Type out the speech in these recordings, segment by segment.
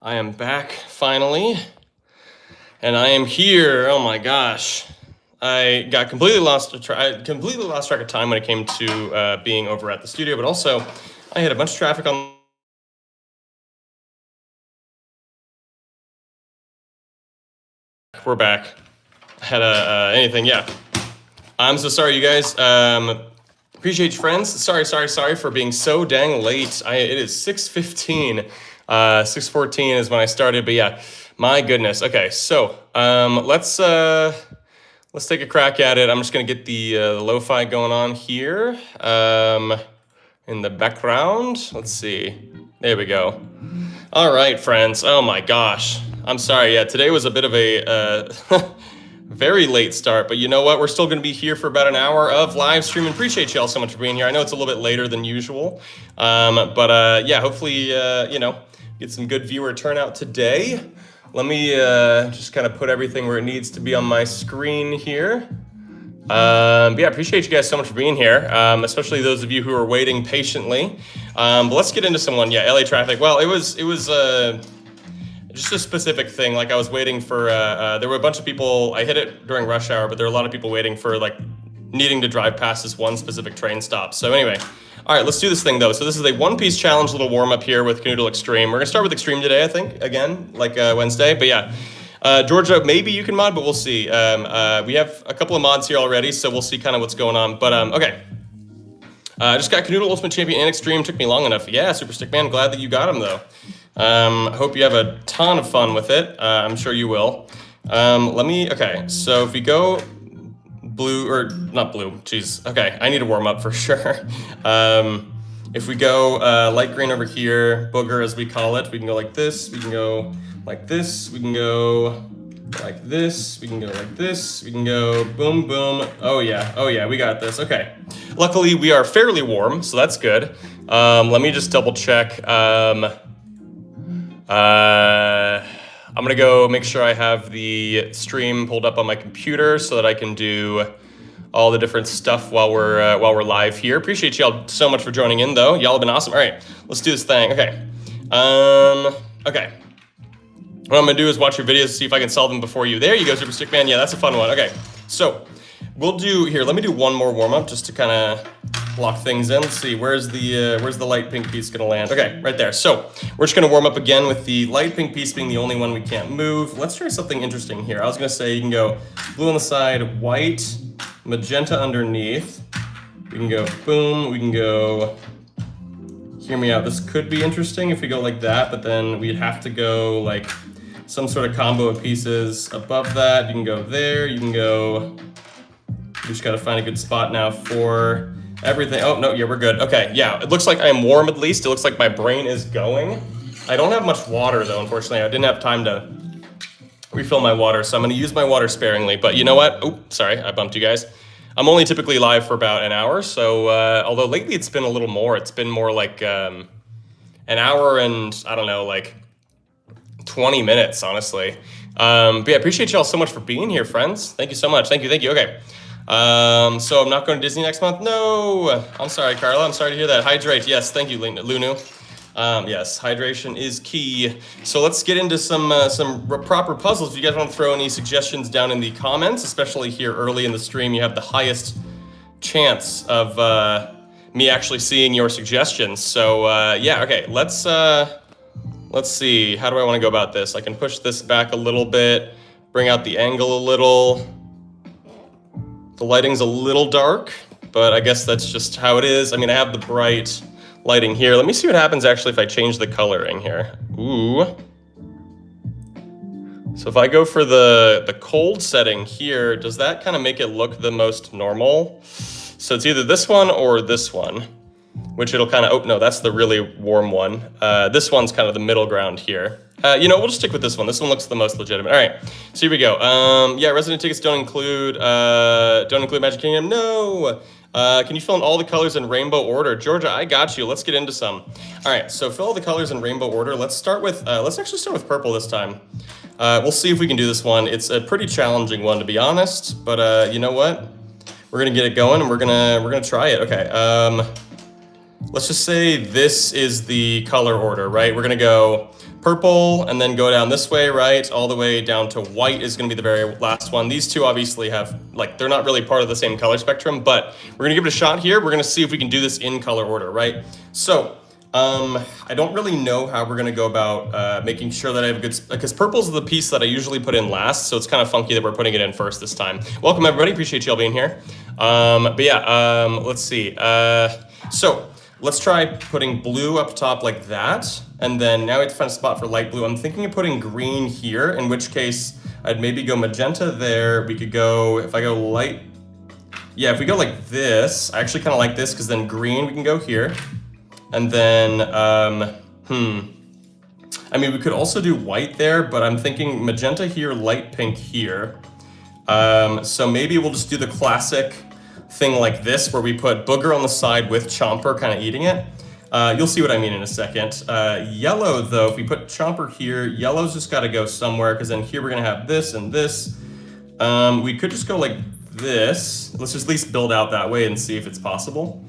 I am back finally, and I am here. Oh my gosh, I got completely lost track of time when it came to being over at the studio, but also I had a bunch of traffic on. We're back. I had anything, yeah. I'm so sorry, you guys. Appreciate you, friends. Sorry for being so dang late. It is 6:15. 6:14 is when I started, but yeah, my goodness. Okay, so let's take a crack at it. I'm just gonna get the lo-fi going on here in the background. Let's see. There we go. All right, friends. Oh my gosh. I'm sorry. Yeah, today was a bit of a very late start, but you know what? We're still going to be here for about an hour of live streaming. Appreciate you all so much for being here. I know it's a little bit later than usual, but yeah, hopefully, get some good viewer turnout today. Let me just kind of put everything where it needs to be on my screen here. But yeah, appreciate you guys so much for being here, especially those of you who are waiting patiently. But let's get into some one. Yeah, LA traffic. Well, it was just a specific thing. Like I was waiting for, there were a bunch of people, I hit it during rush hour, but there were a lot of people waiting for like needing to drive past this one specific train stop. So anyway, all right, let's do this thing though. So this is a one-piece challenge, little warm up here with Canoodle Extreme. We're gonna start with Extreme today, I think, again, like Wednesday, but yeah. Georgia, maybe you can mod, but we'll see. We have a couple of mods here already, so we'll see kind of what's going on. But okay. Just got Kanoodle Ultimate Champion and Extreme. Took me long enough. Yeah, Super Stick Man. Glad that you got him though. Hope you have a ton of fun with it. I'm sure you will. Okay, so if we go blue, or not blue, geez. Okay, I need to warm up for sure. If we go light green over here, booger as we call it, we can go like this, we can go like this, we can go like this, we can go like this, we can go boom, boom. Oh yeah, we got this. Okay. Luckily, we are fairly warm, so that's good. Let me just double check. I'm gonna go make sure I have the stream pulled up on my computer so that I can do all the different stuff while we're live here. Appreciate y'all so much for joining in though. Y'all have been awesome. All right, let's do this thing. Okay. Okay. What I'm gonna do is watch your videos, see if I can solve them before you. There you go, Super Stick Man. Yeah, that's a fun one. Okay, so we'll do here. Let me do one more warm up just to kind of lock things in. Let's see, where's the light pink piece gonna land? Okay, right there. So we're just gonna warm up again with the light pink piece being the only one we can't move. Let's try something interesting here. I was gonna say you can go blue on the side, white, magenta underneath. We can go boom. We can go. Hear me out. This could be interesting if we go like that, but then we'd have to go like some sort of combo of pieces above that. You can go there, you can go, you just gotta find a good spot now for everything. Oh, no, yeah, we're good. Okay, yeah, it looks like I'm warm at least. It looks like my brain is going. I don't have much water though, unfortunately. I didn't have time to refill my water, so I'm gonna use my water sparingly. But you know what? Oh, sorry, I bumped you guys. I'm only typically live for about an hour, so although lately it's been a little more, it's been more like an hour and, I don't know, like 20 minutes, honestly. But yeah, appreciate y'all so much for being here, friends. Thank you so much. Thank you. Okay. So I'm not going to Disney next month? No. I'm sorry, Carla. I'm sorry to hear that. Hydrate. Yes, thank you, Lunu. Yes, hydration is key. So let's get into some proper puzzles. If you guys want to throw any suggestions down in the comments, especially here early in the stream, you have the highest chance of me actually seeing your suggestions. So yeah, okay, let's see, how do I want to go about this? I can push this back a little bit, bring out the angle a little. The lighting's a little dark, but I guess that's just how it is. I mean, I have the bright lighting here. Let me see what happens actually if I change the coloring here. Ooh. So if I go for the cold setting here, does that kind of make it look the most normal? So it's either this one or this one, which it'll kind of, oh no, that's the really warm one. This one's kind of the middle ground here. You know, we'll just stick with this one. This one looks the most legitimate. All right, so here we go. Yeah, resident tickets don't include Magic Kingdom. No. Can you fill in all the colors in rainbow order? Georgia, I got you. Let's get into some. All right, so fill all the colors in rainbow order. Let's start with, let's actually start with purple this time. We'll see if we can do this one. It's a pretty challenging one, to be honest, but you know what? We're gonna get it going and we're gonna try it. Okay. let's just say this is the color order, right? We're gonna go purple and then go down this way, right? All the way down to white is gonna be the very last one. These two obviously have, like, they're not really part of the same color spectrum, but we're gonna give it a shot here. We're gonna see if we can do this in color order, right? So, I don't really know how we're gonna go about making sure that I have a good, because purple's the piece that I usually put in last, so it's kind of funky that we're putting it in first this time. Welcome everybody, appreciate you all being here. But yeah, let's see. So let's try putting blue up top like that, and then now we have to find a spot for light blue. I'm thinking of putting green here, in which case I'd maybe go magenta there. We could go, if I go light, yeah, if we go like this, I actually kind of like this, because then green we can go here. And then, I mean, we could also do white there, but I'm thinking magenta here, light pink here. So maybe we'll just do the classic thing like this, where we put booger on the side with chomper kind of eating it. You'll see what I mean in a second. Yellow though, if we put chomper here, yellow's just got to go somewhere, because then here we're gonna have this and this. We could just go like this. Let's just at least build out that way and see if it's possible.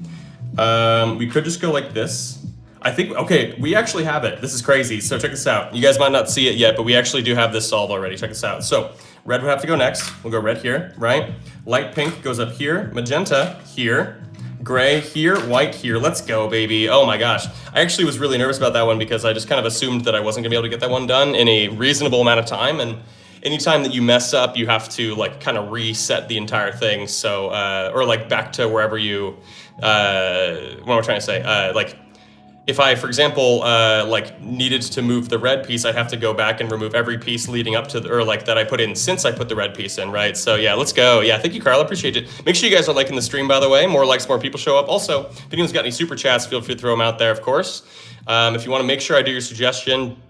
We could just go like this. I think, okay, we actually have it. This is crazy. So check this out. You guys might not see it yet, but we actually do have this solved already. Check this out. So red would have to go next. We'll go red here, right? Light pink goes up here, magenta here, gray here, white here. Let's go, baby. Oh my gosh. I actually was really nervous about that one, because I just kind of assumed that I wasn't gonna be able to get that one done in a reasonable amount of time. And anytime that you mess up, you have to like kind of reset the entire thing. So, or like back to wherever you, what am I trying to say? Like if I, for example, like needed to move the red piece, I'd have to go back and remove every piece leading up to the, or like that I put in since I put the red piece in, right? So yeah, let's go. Yeah, thank you, Carl, appreciate it. Make sure you guys are liking the stream, by the way. More likes, more people show up. Also, if anyone's got any super chats, feel free to throw them out there, of course. If you want to make sure I do your suggestion,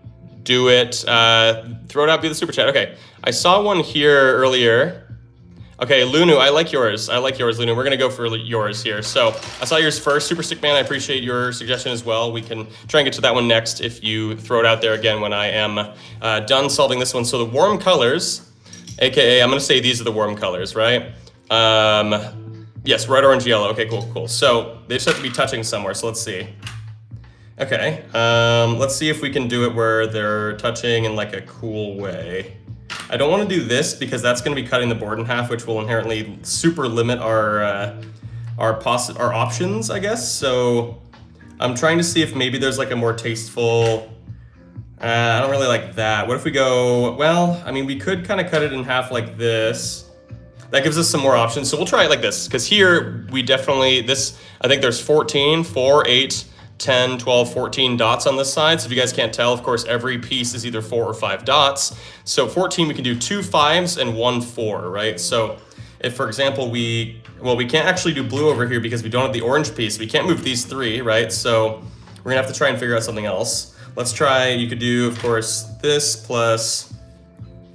do it, throw it out via the super chat. Okay, I saw one here earlier. Okay, Lunu, I like yours. I like yours, Lunu. We're gonna go for yours here. So I saw yours first, Super Stick Man. I appreciate your suggestion as well. We can try and get to that one next if you throw it out there again when I am done solving this one. So the warm colors, AKA, I'm gonna say these are the warm colors, right? Yes, red, orange, yellow. Okay, cool, cool. So they just have to be touching somewhere, so let's see. Okay, let's see if we can do it where they're touching in like a cool way. I don't want to do this because that's going to be cutting the board in half, which will inherently super limit our options, I guess. So I'm trying to see if maybe there's like a more tasteful, I don't really like that. What if we go, well, I mean, we could kind of cut it in half like this. That gives us some more options. So we'll try it like this, because here we definitely, this, I think there's 14, 4, 8, 10, 12, 14 dots on this side. So if you guys can't tell, of course, every piece is either 4 or 5 dots. So 14, we can do 2 5s and 1 4, right? So if, for example, we can't actually do blue over here because we don't have the orange piece. We can't move these 3, right? So we're gonna have to try and figure out something else. Let's try, you could do, of course, this plus,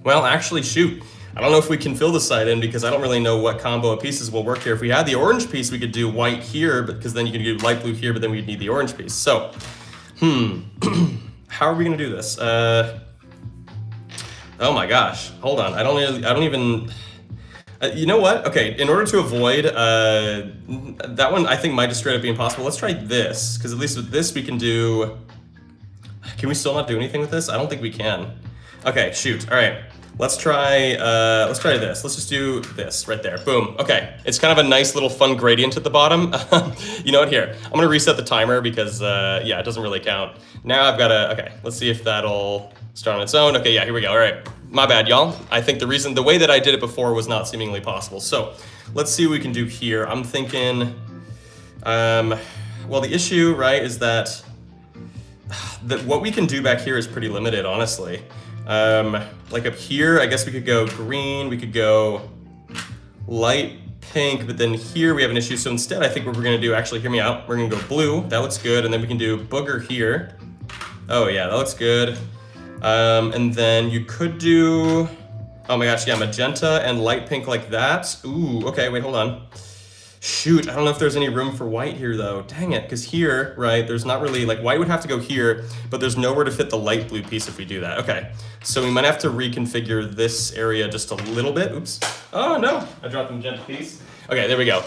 well, actually, shoot. I don't know if we can fill the side in because I don't really know what combo of pieces will work here. If we had the orange piece, we could do white here, because then you can do light blue here, but then we'd need the orange piece. So, how are we gonna do this? Oh my gosh, hold on. I don't even, you know what? Okay, in order to avoid that one, I think might just straight up be impossible. Let's try this, because at least with this we can do, can we still not do anything with this? I don't think we can. Okay, shoot, all right. Let's try this. Let's just do this right there. Boom. Okay. It's kind of a nice little fun gradient at the bottom. You know what? Here, I'm gonna reset the timer because yeah, it doesn't really count. Now I've got to, okay, let's see if that'll start on its own. Okay, yeah, here we go. All right. My bad, y'all. I think the way that I did it before was not seemingly possible. So let's see what we can do here. I'm thinking, well, the issue, right, is that what we can do back here is pretty limited, honestly. Like up here, I guess we could go green, we could go light pink, but then here we have an issue. So instead, I think what we're gonna do, actually, hear me out. We're gonna go blue, that looks good. And then we can do booger here. Oh yeah, that looks good. And then you could do, oh my gosh, yeah, magenta and light pink like that. Ooh, okay, wait, hold on. Shoot, I don't know if there's any room for white here though. Dang it, because here, right, there's not really, like white would have to go here, but there's nowhere to fit the light blue piece if we do that. Okay, so we might have to reconfigure this area just a little bit. Oops, oh no, I dropped the magenta piece. Okay, there we go.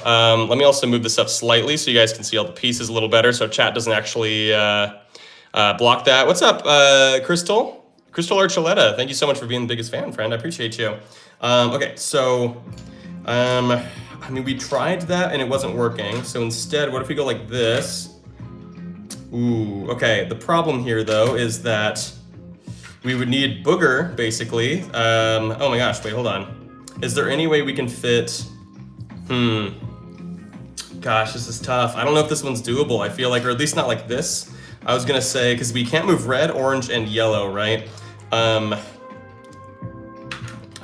Let me also move this up slightly so you guys can see all the pieces a little better, so chat doesn't actually block that. What's up, Crystal? Crystal Archuleta, thank you so much for being the biggest fan, friend. I appreciate you. Okay, so, I mean, we tried that and it wasn't working. So instead, what if we go like this? Ooh, okay. The problem here, though, is that we would need booger, basically. Oh my gosh, wait, hold on. Is there any way we can fit... Gosh, this is tough. I don't know if this one's doable, I feel like, or at least not like this. I was gonna say, because we can't move red, orange, and yellow, right? I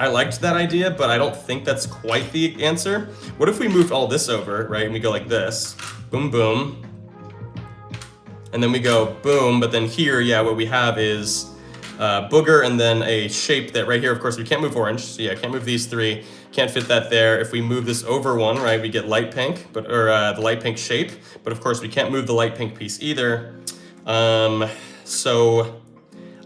liked that idea, but I don't think that's quite the answer. What if we moved all this over, right? And we go like this, boom, boom. And then we go boom, but then here, yeah, what we have is booger and then a shape that right here, of course, we can't move orange. So yeah, can't move these three, can't fit that there. If we move this over one, right, we get light pink, but or the light pink shape. But of course, we can't move the light pink piece either. So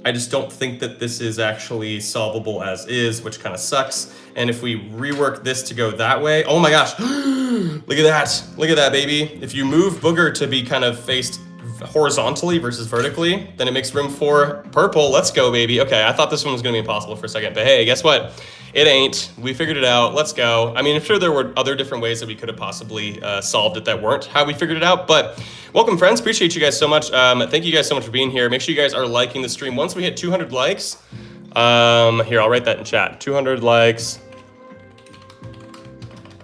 I just don't think that this is actually solvable as is, which kind of sucks. And if we rework this to go that way, oh my gosh, look at that. Look at that, baby. If you move booger to be kind of faced horizontally versus vertically, then it makes room for purple. Let's go, baby. Okay, I thought this one was gonna be impossible for a second, but hey, guess what? It ain't. We figured it out. Let's go. I mean, I'm sure there were other different ways that we could have possibly solved it that weren't how we figured it out, but welcome, friends. Appreciate you guys so much. Thank you guys so much for being here. Make sure you guys are liking the stream. Once we hit 200 likes, here, I'll write that in chat. 200 likes.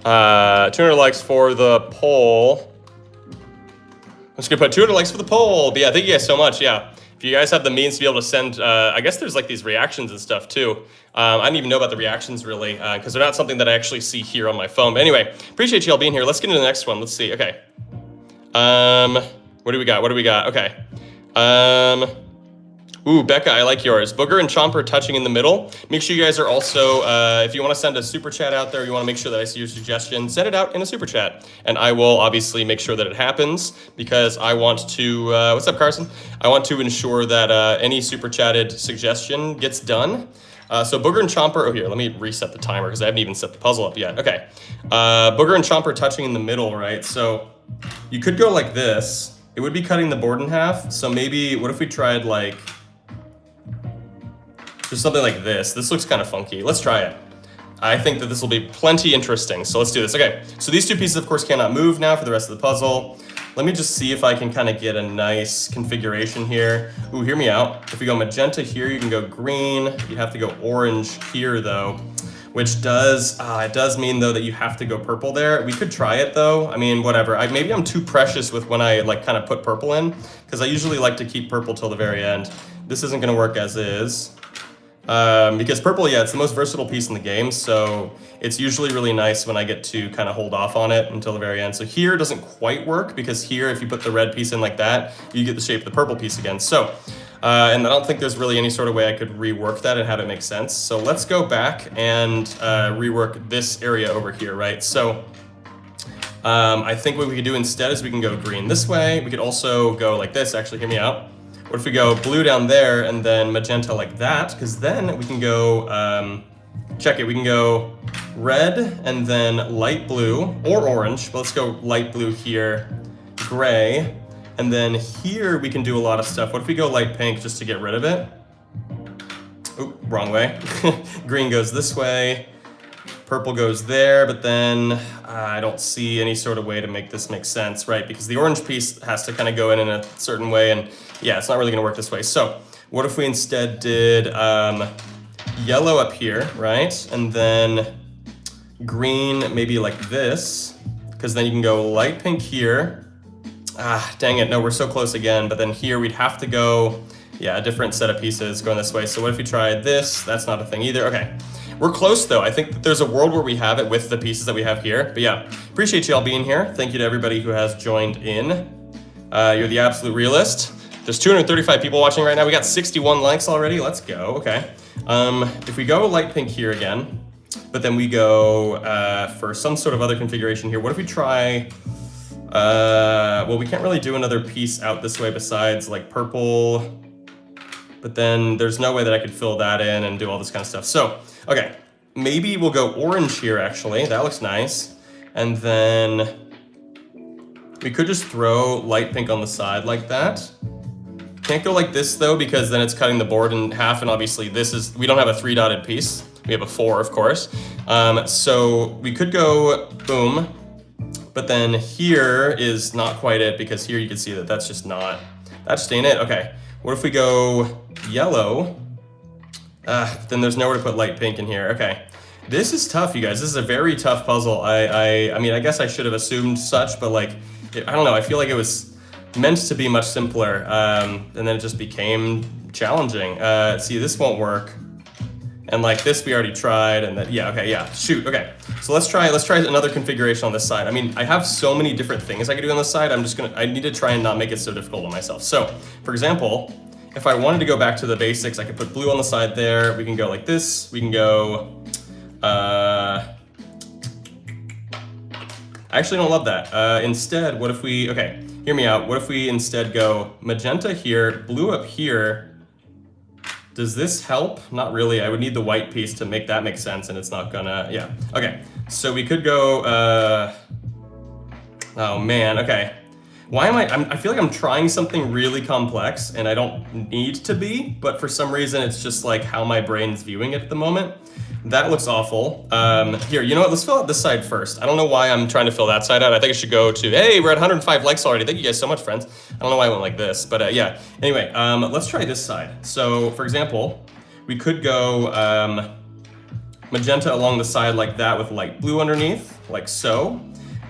200 likes for the poll. I'm just gonna put 200 likes for the poll. But yeah, thank you guys so much. Yeah, if you guys have the means to be able to send, I guess there's like these reactions and stuff too. I didn't even know about the reactions really, because they're not something that I actually see here on my phone. But anyway, appreciate you all being here. Let's get into the next one. Let's see. Okay. What do we got? What do we got? Okay. Ooh, Becca, I like yours. Booger and Chomper touching in the middle. Make sure you guys are also, if you want to send a super chat out there, you want to make sure that I see your suggestion, send it out in a super chat. And I will obviously make sure that it happens because I want to, what's up, Carson? I want to ensure that any super chatted suggestion gets done. So Booger and Chomper, oh here, let me reset the timer because I haven't even set the puzzle up yet. Okay, Booger and Chomper touching in the middle, right? So you could go like this. It would be cutting the board in half. So maybe, what if we tried like, just something like this. This looks kind of funky. Let's try it. I think that this will be plenty interesting. So let's do this. Okay, so these two pieces, of course, cannot move now for the rest of the puzzle. Let me just see if I can kind of get a nice configuration here. Ooh, hear me out. If we go magenta here, you can go green. You have to go orange here, though, which does, it does mean, though, that you have to go purple there. We could try it, though. I mean, whatever. Maybe I'm too precious with when I, like, kind of put purple in, because I usually like to keep purple till the very end. This isn't going to work as is. Because purple, yeah, it's the most versatile piece in the game, so it's usually really nice when I get to kind of hold off on it until the very end. So here doesn't quite work, because here, if you put the red piece in like that, you get the shape of the purple piece again. So, and I don't think there's really any sort of way I could rework that and have it make sense. So let's go back and rework this area over here, right? So I think what we could do instead is we can go green this way. We could also go like this, actually, hear me out. What if we go blue down there and then magenta like that? Because then we can go, check it, we can go red and then light blue or orange. But let's go light blue here, gray. And then here we can do a lot of stuff. What if we go light pink just to get rid of it? Oop, wrong way. Green goes this way. Purple goes there, but then I don't see any sort of way to make this make sense, right? Because the orange piece has to kind of go in a certain way, and yeah, it's not really gonna work this way. So what if we instead did yellow up here, right? And then green maybe like this, because then you can go light pink here. Ah, dang it, no, we're so close again, but then here we'd have to go, yeah, a different set of pieces going this way. So what if we tried this? That's not a thing either, okay. We're close though. I think that there's a world where we have it with the pieces that we have here. But yeah, appreciate you all being here. Thank you to everybody who has joined in. You're the absolute realist. There's 235 people watching right now. We got 61 likes already. Let's go, okay. If we go light pink here again, but then we go for some sort of other configuration here. What if we try, well, we can't really do another piece out this way besides like purple, but then there's no way that I could fill that in and do all this kind of stuff. So, okay, maybe we'll go orange here actually. That looks nice. And then we could just throw light pink on the side like that. Can't go like this though, because then it's cutting the board in half, and obviously we don't have a 3-dotted piece. We have a 4, of course. So we could go boom, but then here is not quite it, because here you can see that that's just ain't it. Okay, what if we go yellow? Then there's nowhere to put light pink in here. Okay, this is tough, you guys. This is a very tough puzzle. I mean, I guess I should have assumed such, but like, I don't know. I feel like it was meant to be much simpler, and then it just became challenging. See, this won't work. And like this, we already tried, and then, yeah, okay, yeah, shoot, okay. So let's try another configuration on this side. I mean, I have so many different things I could do on this side. I need to try and not make it so difficult on myself. So, for example, if I wanted to go back to the basics, I could put blue on the side there. We can go like this. We can go, I actually don't love that. Instead, what if we, okay, hear me out. What if we instead go magenta here, blue up here? Does this help? Not really. I would need the white piece to make that make sense, and it's not gonna, yeah. Okay, so we could go, oh man, okay. Why am I feel like I'm trying something really complex, and I don't need to be, but for some reason it's just like how my brain's viewing it at the moment. That looks awful. Here, you know what? Let's fill out this side first. I don't know why I'm trying to fill that side out. I think it should go to, hey, we're at 105 likes already. Thank you guys so much, friends. I don't know why I went like this, but yeah. Anyway, let's try this side. So, for example, we could go magenta along the side like that with light blue underneath, like so.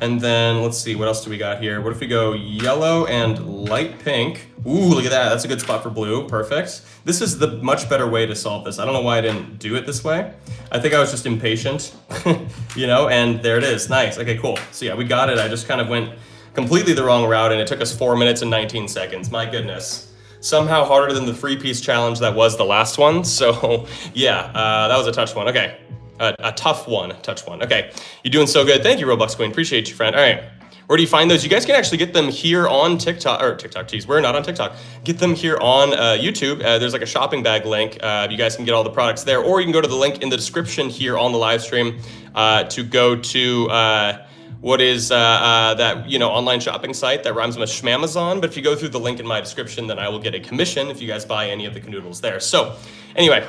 And then, let's see, what else do we got here? What if we go yellow and light pink? Ooh, look at that. That's a good spot for blue. Perfect. This is the much better way to solve this. I don't know why I didn't do it this way. I think I was just impatient, you know, and there it is. Nice. Okay, cool. So yeah, we got it. I just kind of went completely the wrong route, and it took us 4 minutes and 19 seconds. My goodness. Somehow harder than the 3-piece challenge that was the last one. So yeah, that was a touch one. Okay. A tough one, touch one. Okay, you're doing so good. Thank you, Roblox Queen. Appreciate you, friend. All right, where do you find those? You guys can actually get them here on TikTok, geez, we're not on TikTok. Get them here on YouTube. There's like a shopping bag link. You guys can get all the products there, or you can go to the link in the description here on the live stream to go to what is that, you know, online shopping site that rhymes with Schmamazon. But if you go through the link in my description, then I will get a commission if you guys buy any of the Kanoodles there. So anyway,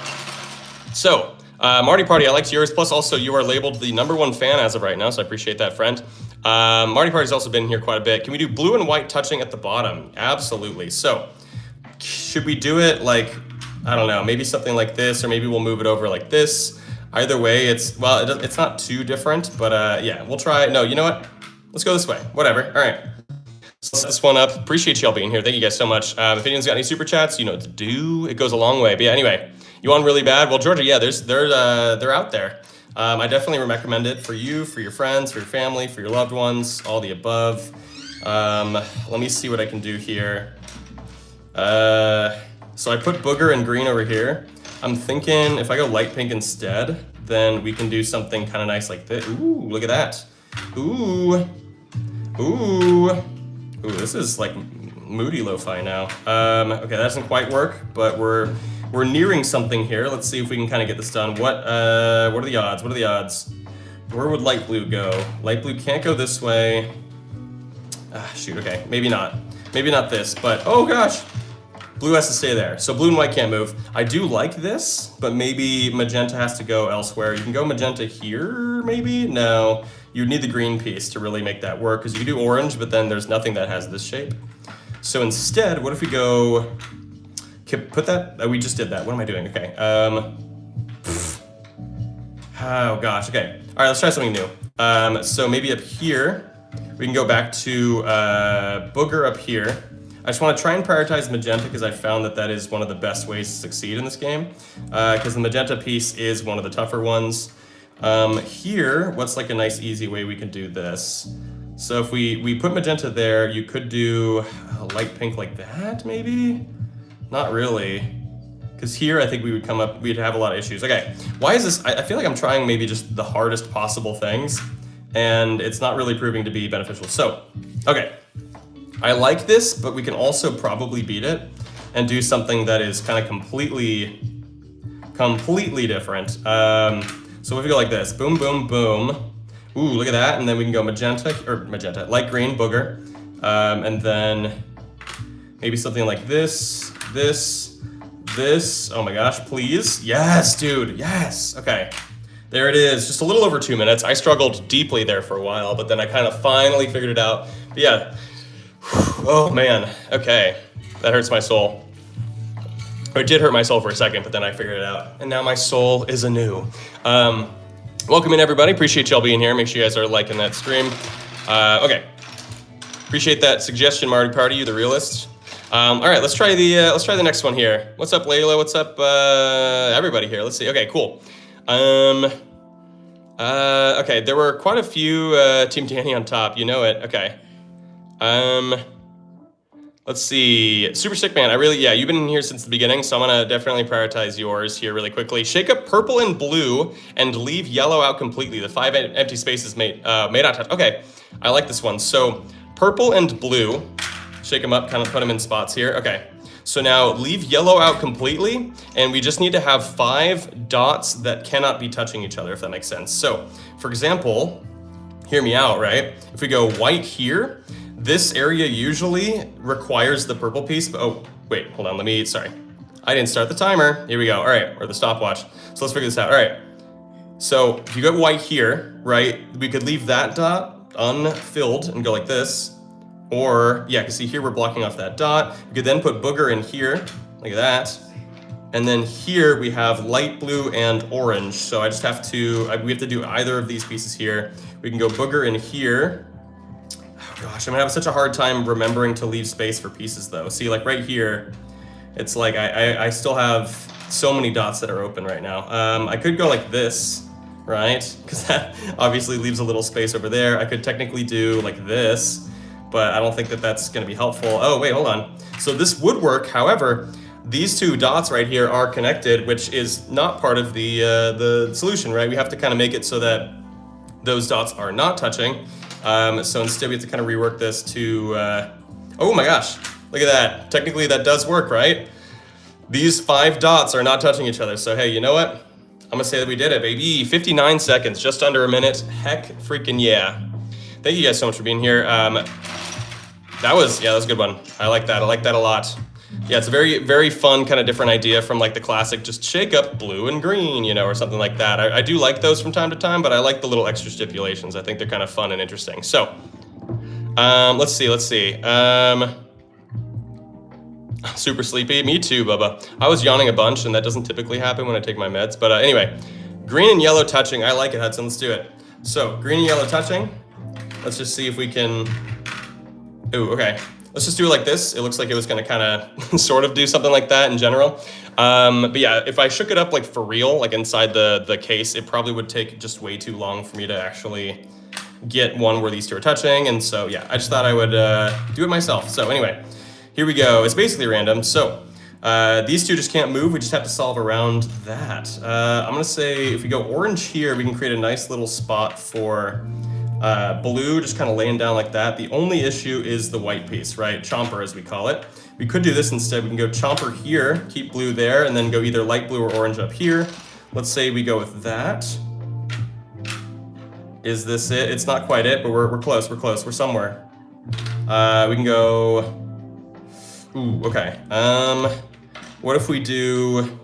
Marty Party, I liked yours. Plus, also, you are labeled the #1 fan as of right now, so I appreciate that, friend. Marty Party's also been here quite a bit. Can we do blue and white touching at the bottom? Absolutely. So, should we do it like, I don't know, maybe something like this, or maybe we'll move it over like this? Either way, it's not too different, but yeah, we'll try. No, you know what? Let's go this way. Whatever. All right. So set this one up. Appreciate y'all being here. Thank you guys so much. If anyone's got any super chats, you know what to do. It goes a long way. But yeah, anyway. You want really bad? Well, Georgia, yeah, they're out there. I definitely recommend it for you, for your friends, for your family, for your loved ones, all the above. Let me see what I can do here. So I put booger and green over here. I'm thinking if I go light pink instead, then we can do something kind of nice like this. Ooh, look at that. Ooh, this is like moody lo-fi now. Okay, that doesn't quite work, but we're nearing something here. Let's see if we can kind of get this done. What are the odds? What are the odds? Where would light blue go? Light blue can't go this way. Shoot, okay, maybe not. Maybe not this, but oh gosh. Blue has to stay there. So blue and white can't move. I do like this, but maybe magenta has to go elsewhere. You can go magenta here, maybe? No, you need the green piece to really make that work, because you can do orange, but then there's nothing that has this shape. So instead, what if we go, put that, we just did that. What am I doing? Okay. Oh gosh, okay. All right, let's try something new. So maybe up here, we can go back to booger up here. I just want to try and prioritize magenta, because I found that that is one of the best ways to succeed in this game, because the magenta piece is one of the tougher ones. Here, what's like a nice easy way we can do this? So if we put magenta there, you could do a light pink like that, maybe? Not really. Because here I think we'd have a lot of issues. Okay, why is this? I feel like I'm trying maybe just the hardest possible things, and it's not really proving to be beneficial. So, okay. I like this, but we can also probably beat it and do something that is kind of completely different. So if we go like this, boom, boom, boom, Ooh, look at that. And then we can go magenta, light green, booger. And then maybe something like this. Oh my gosh, please. Yes, dude, yes. Okay, there it is. Just a little over 2 minutes. I struggled deeply there for a while, but then I kind of finally figured it out. But yeah, oh man, okay. That hurts my soul. Or it did hurt my soul for a second, but then I figured it out. And now my soul is anew. Welcome in, everybody. Appreciate y'all being here. Make sure you guys are liking that stream. Okay. Appreciate that suggestion, Marty Party, you the realist. All right, let's try the next one here. What's up, Layla? What's up, everybody here? Let's see. Okay, cool. Okay, there were quite a few Team Danny on top. You know it. Okay. Let's see. Super Sick Man. You've been in here since the beginning, so I'm gonna definitely prioritize yours here really quickly. Shake up purple and blue and leave yellow out completely. The 5 empty spaces may not touch. Okay, I like this one. So purple and blue, shake them up, kind of put them in spots here. Okay, so now leave yellow out completely, and we just need to have 5 dots that cannot be touching each other, if that makes sense. So, for example, hear me out, right? If we go white here, this area usually requires the purple piece, but oh, wait, hold on, sorry. I didn't start the timer. Here we go, all right, or the stopwatch. So let's figure this out, all right. So if you go white here, right, we could leave that dot unfilled and go like this. Or, yeah, because see here we're blocking off that dot. You could then put booger in here, like that. And then here we have light blue and orange. So I just have to, we have to do either of these pieces here. We can go booger in here. Oh gosh, I'm gonna have such a hard time remembering to leave space for pieces though. See, like right here, it's like I still have so many dots that are open right now. I could go like this, right? Because that obviously leaves a little space over there. I could technically do like this, but I don't think that that's gonna be helpful. Oh, wait, hold on. So this would work, however, these 2 dots right here are connected, which is not part of the solution, right? We have to kind of make it so that those dots are not touching. So instead we have to kind of rework this to, oh my gosh, look at that. Technically that does work, right? These 5 dots are not touching each other. So hey, you know what? I'm gonna say that we did it, baby. 59 seconds, just under a minute. Heck freaking yeah. Thank you guys so much for being here. That was a good one. I like that a lot. Yeah, it's a very, very fun kind of different idea from like the classic, just shake up blue and green, you know, or something like that. I do like those from time to time, but I like the little extra stipulations. I think they're kind of fun and interesting. So, let's see. I'm super sleepy. Me too, Bubba. I was yawning a bunch, and that doesn't typically happen when I take my meds. But anyway, green and yellow touching. I like it, Hudson. Let's do it. So, green and yellow touching. Let's just see if we can... Ooh, okay. Let's just do it like this. It looks like it was gonna kind of sort of do something like that in general. But yeah, if I shook it up like for real, like inside the case, it probably would take just way too long for me to actually get one where these 2 are touching. And so yeah, I just thought I would do it myself. So anyway, here we go. It's basically random. So these 2 just can't move. We just have to solve around that. I'm gonna say if we go orange here, we can create a nice little spot for blue, just kind of laying down like that. The only issue is the white piece, right? Chomper, as we call it. We could do this instead. We can go chomper here, keep blue there, and then go either light blue or orange up here. Let's say we go with that. Is this it? It's not quite it, but we're close, we're somewhere. We can go, ooh, okay. What if we do,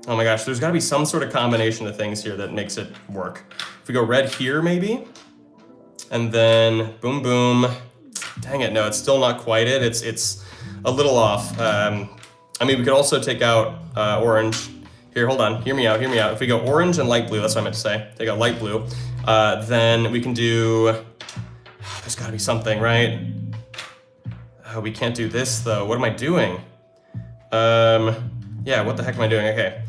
oh my gosh, there's gotta be some sort of combination of things here that makes it work. If we go red here, maybe? And then boom, boom. Dang it, no, it's still not quite it. It's a little off. I mean, we could also take out orange. Here, hold on, hear me out. If we go orange and light blue, that's what I meant to say. Take out light blue. Then we can do, there's gotta be something, right? We can't do this though. What am I doing? Yeah, what the heck am I doing? Okay.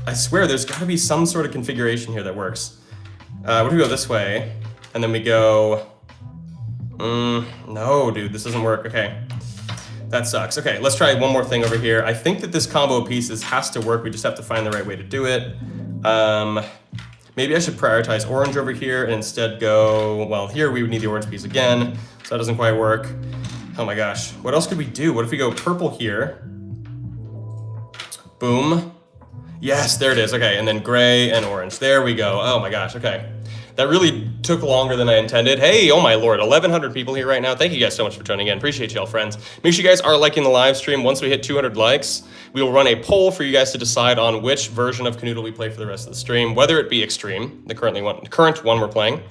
I swear there's gotta be some sort of configuration here that works. What if we go this way? And then we go, no, dude, this doesn't work. Okay, that sucks. Okay, let's try one more thing over here. I think that this combo of pieces has to work. We just have to find the right way to do it. Maybe I should prioritize orange over here and instead go, well, here we would need the orange piece again, so that doesn't quite work. Oh my gosh, what else could we do? What if we go purple here? Boom. Yes, there it is. Okay, and then gray and orange. There we go. Oh my gosh, okay. That really took longer than I intended. Hey, oh my lord, 1,100 people here right now. Thank you guys so much for joining in. Appreciate y'all, friends. Make sure you guys are liking the live stream. Once we hit 200 likes, we will run a poll for you guys to decide on which version of Kanoodle we play for the rest of the stream, whether it be Extreme, the current one we're playing,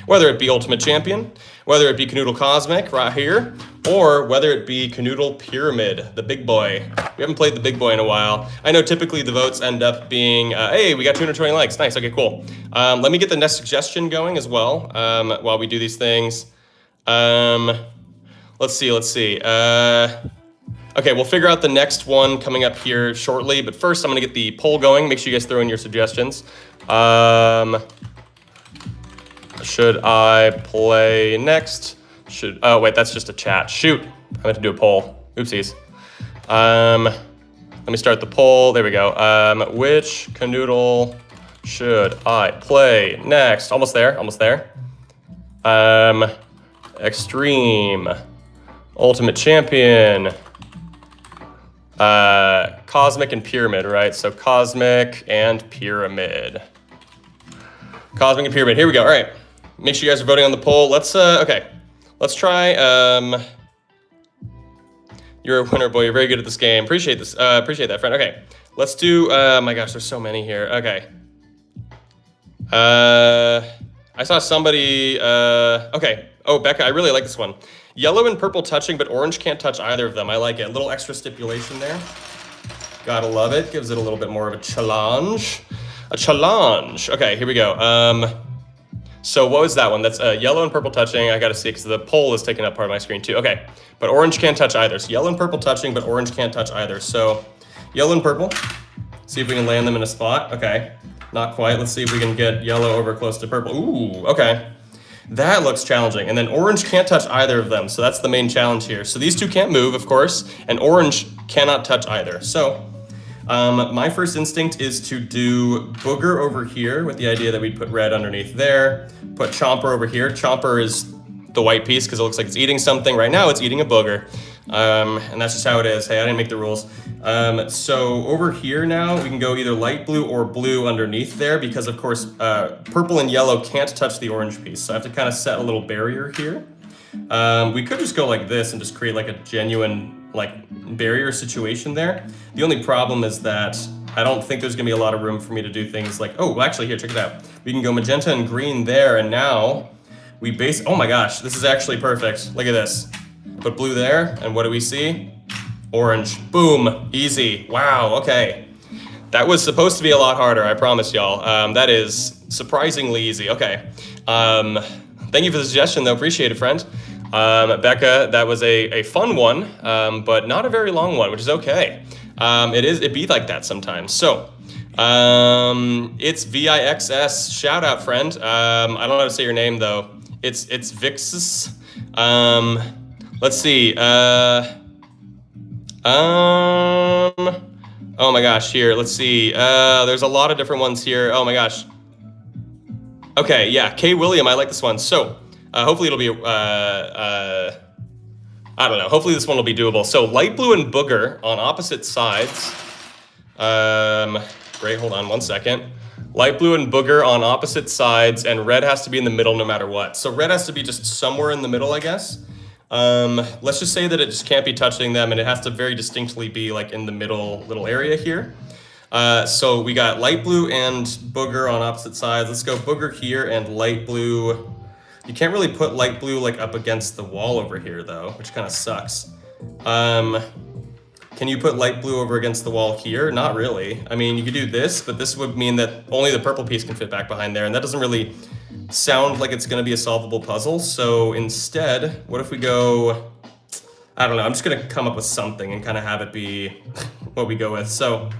whether it be Ultimate Champion, whether it be Kanoodle Cosmic right here, or whether it be Kanoodle Pyramid, the big boy. We haven't played the big boy in a while. I know typically the votes end up being, hey, we got 220 likes. Nice, okay, cool. Let me get the next suggestion going as well while we do these things. Let's see. Okay, we'll figure out the next one coming up here shortly, but first I'm gonna get the poll going. Make sure you guys throw in your suggestions. Should I play next? Oh wait, that's just a chat. Shoot, I meant to do a poll. Oopsies. Let me start the poll. There we go. Which Kanoodle should I play next? Almost there. Extreme, Ultimate Champion, Cosmic and Pyramid, right? So Cosmic and Pyramid. Cosmic and Pyramid. Here we go. All right. Make sure you guys are voting on the poll. Let's okay. Let's try you're a winner, boy. You're very good at this game. Appreciate this. Appreciate that, friend. Okay. Let's do my gosh, there's so many here. Okay. I saw somebody okay. Oh, Becca, I really like this one. Yellow and purple touching, but orange can't touch either of them. I like it. A little extra stipulation there. Gotta love it. Gives it a little bit more of a challenge. A challenge. Okay, here we go. So what was that one? That's yellow and purple touching. I gotta see because the poll is taking up part of my screen too. Okay, but orange can't touch either. So yellow and purple touching, but orange can't touch either. So yellow and purple. See if we can land them in a spot. Okay, not quite. Let's see if we can get yellow over close to purple. Ooh, okay. That looks challenging. And then orange can't touch either of them. So that's the main challenge here. So these two can't move, of course, and orange cannot touch either. So my first instinct is to do booger over here with the idea that we'd put red underneath there, put chomper over here. Chomper is the white piece because it looks like it's eating something. Right now it's eating a booger. And that's just how it is. Hey, I didn't make the rules. So over here now, we can go either light blue or blue underneath there because of course, purple and yellow can't touch the orange piece. So I have to kind of set a little barrier here. We could just go like this and just create like a genuine like barrier situation there. The only problem is that I don't think there's gonna be a lot of room for me to do things like, oh, well, actually here, check it out. We can go magenta and green there and now we oh my gosh, this is actually perfect. Look at this. Put blue there, and what do we see? Orange. Boom. Easy. Wow, okay. That was supposed to be a lot harder, I promise y'all. That is surprisingly easy. Okay. Thank you for the suggestion, though. Appreciate it, friend. Becca, that was a fun one, but not a very long one, which is okay. It be like that sometimes. So, it's VIXS. Shout out, friend. I don't know how to say your name, though. It's Vixus. Let's see. Oh my gosh, here, let's see. There's a lot of different ones here. Oh my gosh. Okay, yeah, K. William, I like this one. So, hopefully it'll be, I don't know, hopefully this one will be doable. So, light blue and booger on opposite sides. Great, hold on one second. Light blue and booger on opposite sides, and red has to be in the middle no matter what. So, red has to be just somewhere in the middle, I guess. Let's just say that it just can't be touching them and it has to very distinctly be like in the middle little area here. So we got light blue and booger on opposite sides. Let's go booger here and light blue. You can't really put light blue like up against the wall over here though, which kind of sucks. Can you put light blue over against the wall here? Not really. I mean, you could do this, but this would mean that only the purple piece can fit back behind there, and that doesn't really sound like it's gonna be a solvable puzzle. So instead, what if we go, I don't know, I'm just gonna come up with something and kind of have it be what we go with. So,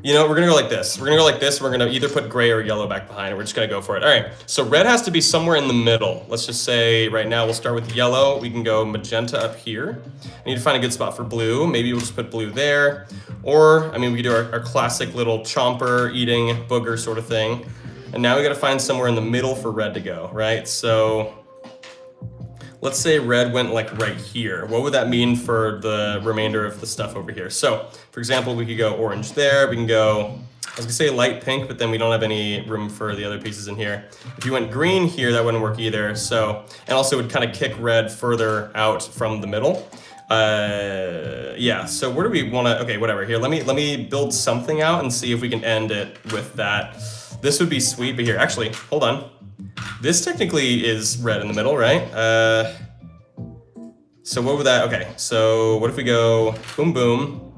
you know, we're gonna go like this. We're gonna go like this. We're gonna either put gray or yellow back behind, and we're just gonna go for it. All right, so red has to be somewhere in the middle. Let's just say right now we'll start with yellow. We can go magenta up here. I need to find a good spot for blue. Maybe we'll just put blue there. Or, I mean, we could do our classic little chomper eating booger sort of thing. And now we gotta find somewhere in the middle for red to go, right? So let's say red went like right here. What would that mean for the remainder of the stuff over here? So for example, we could go orange there. We can go I was gonna say light pink, but then we don't have any room for the other pieces in here. If you went green here, that wouldn't work either. So, and also it would kind of kick red further out from the middle. Yeah, so where do we wanna, okay, whatever. Here, let me build something out and see if we can end it with that. This would be sweet, but here, actually, hold on. This technically is red in the middle, right? So what would that, okay, so what if we go boom, boom.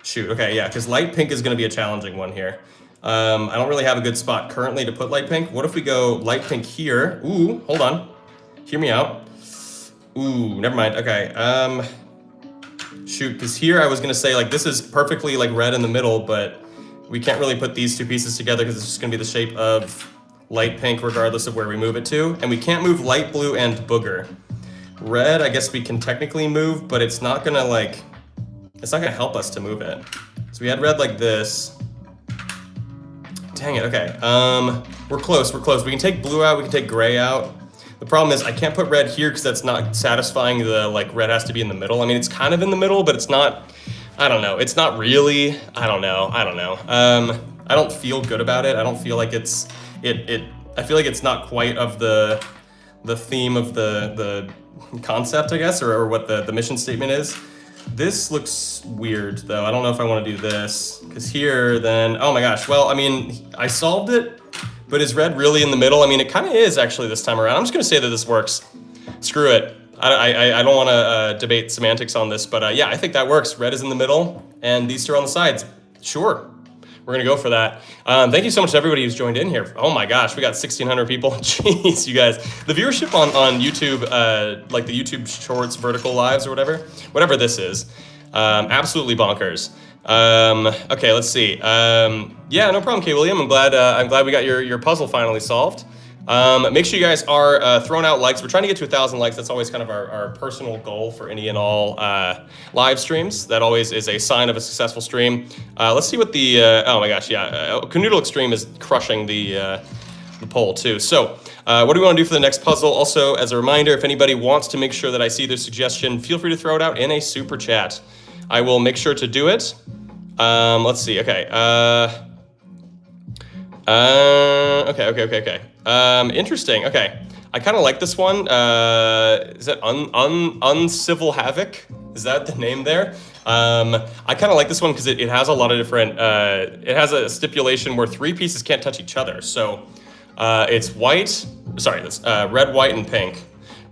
Shoot, okay, yeah, because light pink is gonna be a challenging one here. I don't really have a good spot currently to put light pink. What if we go light pink here? Ooh, hold on. Hear me out. Ooh, never mind, okay. Shoot, because here I was gonna say like this is perfectly like red in the middle, but we can't really put these two pieces together because it's just gonna be the shape of light pink regardless of where we move it to. And we can't move light blue and booger. Red, I guess we can technically move, but it's not gonna like, it's not gonna help us to move it. So we had red like this. Dang it, okay. We're close, we're close. We can take blue out, we can take gray out. The problem is I can't put red here because that's not satisfying the, like, red has to be in the middle. I mean, it's kind of in the middle, but it's not, I don't know. It's not really, I don't know. I don't feel good about it. I don't feel like it's, I feel like it's not quite of the theme of the concept, I guess, or what the mission statement is. This looks weird, though. I don't know if I want to do this, because here, then, oh my gosh. Well, I mean, I solved it, but is red really in the middle? I mean, it kind of is, actually, this time around. I'm just going to say that this works. Screw it. I don't want to debate semantics on this, but yeah, I think that works. Red is in the middle, and these two are on the sides. Sure. We're going to go for that. Thank you so much to everybody who's joined in here. Oh my gosh, we got 1,600 people. Jeez, you guys. The viewership on YouTube, like the YouTube Shorts vertical lives or whatever this is, absolutely bonkers. Okay, let's see. Yeah, no problem, K. William. I'm glad we got your puzzle finally solved. Make sure you guys are throwing out likes. We're trying to get to 1,000 likes. That's always kind of our personal goal for any and all live streams. That always is a sign of a successful stream. Let's see what the, oh my gosh, yeah. Canoodle Extreme is crushing the poll too. So what do we want to do for the next puzzle? Also, as a reminder, if anybody wants to make sure that I see their suggestion, feel free to throw it out in a super chat. I will make sure to do it. Let's see, okay. Okay. Interesting. Okay, I kind of like this one. Is that Uncivil Havoc? Is that the name there? I kind of like this one because it has a lot of different. It has a stipulation where 3 pieces can't touch each other. So it's white. Sorry, this red, white, and pink.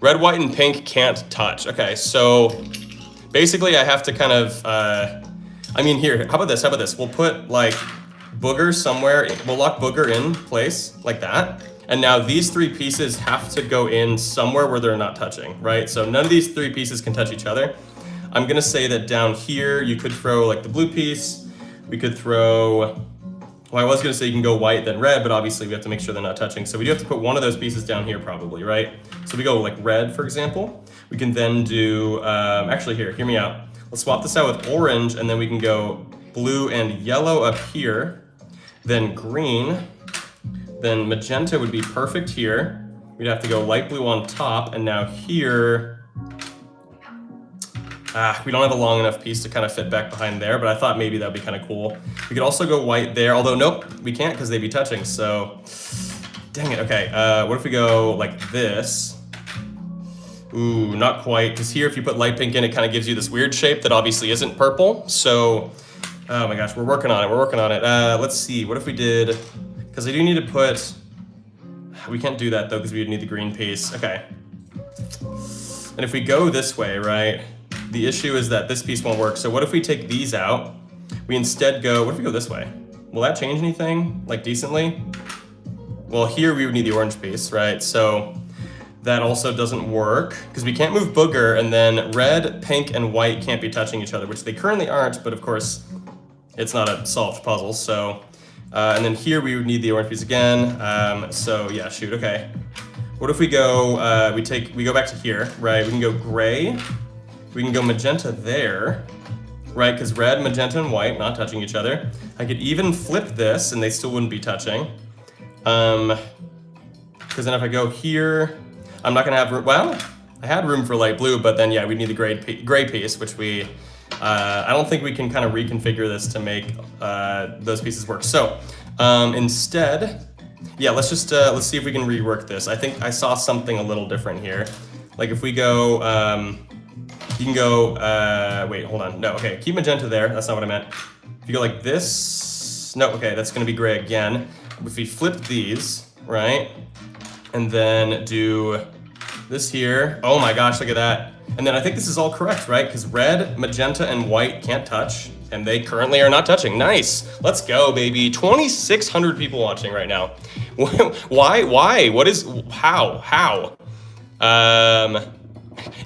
Red, white, and pink can't touch. Okay, so basically I have to kind of. I mean, here. How about this? We'll put like booger somewhere. We'll lock booger in place like that. And now these 3 pieces have to go in somewhere where they're not touching, right? So none of these 3 pieces can touch each other. I'm gonna say that down here, you could throw like the blue piece. We could throw, well, I was gonna say you can go white then red, but obviously we have to make sure they're not touching. So we do have to put one of those pieces down here probably, right? So we go like red, for example. We can then do, actually here, hear me out. Let's swap this out with orange and then we can go blue and yellow up here, then green. Then magenta would be perfect here. We'd have to go light blue on top, and now here, we don't have a long enough piece to kind of fit back behind there, but I thought maybe that'd be kind of cool. We could also go white there, although nope, we can't because they'd be touching, so dang it. Okay, what if we go like this? Ooh, not quite, because here if you put light pink in, it kind of gives you this weird shape that obviously isn't purple, so oh my gosh, we're working on it. Let's see, what if we did, because I do need to put, we can't do that though because we would need the green piece. Okay. And if we go this way, right, the issue is that this piece won't work. So what if we take these out? We instead go, what if we go this way? Will that change anything, like decently? Well, here we would need the orange piece, right? So that also doesn't work because we can't move booger, and then red, pink, and white can't be touching each other, which they currently aren't, but of course it's not a solved puzzle, so. And then here we would need the orange piece again. So yeah, shoot, okay. What if we go, we go back to here, right? We can go gray, we can go magenta there, right? Because red, magenta, and white not touching each other. I could even flip this and they still wouldn't be touching. Because then if I go here, I'm not gonna have room, well, I had room for light blue, but then yeah, we need the gray piece, which we I don't think we can kind of reconfigure this to make those pieces work. So instead, yeah, let's see if we can rework this. I think I saw something a little different here. Like if we go, you can go, wait, hold on. No, okay, keep magenta there. That's not what I meant. If you go like this, no, okay, that's gonna be gray again. If we flip these, right? And then do this here. Oh my gosh, look at that. And then I think this is all correct, right? Because red, magenta, and white can't touch, and they currently are not touching. Nice, let's go, baby. 2,600 people watching right now. Why? What is, how?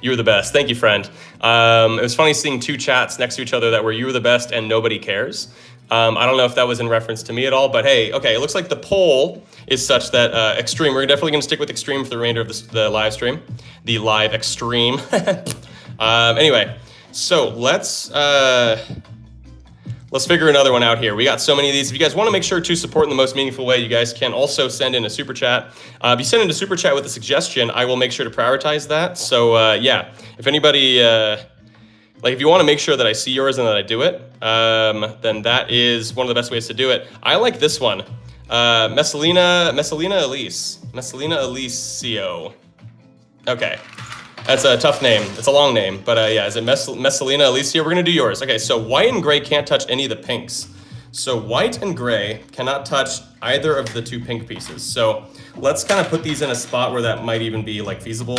You were the best, thank you, friend. It was funny seeing two chats next to each other that were you were the best and nobody cares. I don't know if that was in reference to me at all, but hey, okay, it looks like the poll is such that Extreme, we're definitely gonna stick with Extreme for the remainder of the live stream. The live Extreme. Anyway, so let's figure another one out here. We got so many of these. If you guys wanna make sure to support in the most meaningful way, you guys can also send in a super chat. If you send in a super chat with a suggestion, I will make sure to prioritize that. So yeah, if anybody, like if you want to make sure that I see yours and that I do it, then that is one of the best ways to do it. I like this one, Messalina Alicio. Okay, that's a tough name. It's a long name, but yeah, is it Messalina Alicio? We're gonna do yours. Okay, so white and gray can't touch any of the pinks. So white and gray cannot touch either of the two pink pieces. So let's kind of put these in a spot where that might even be like feasible.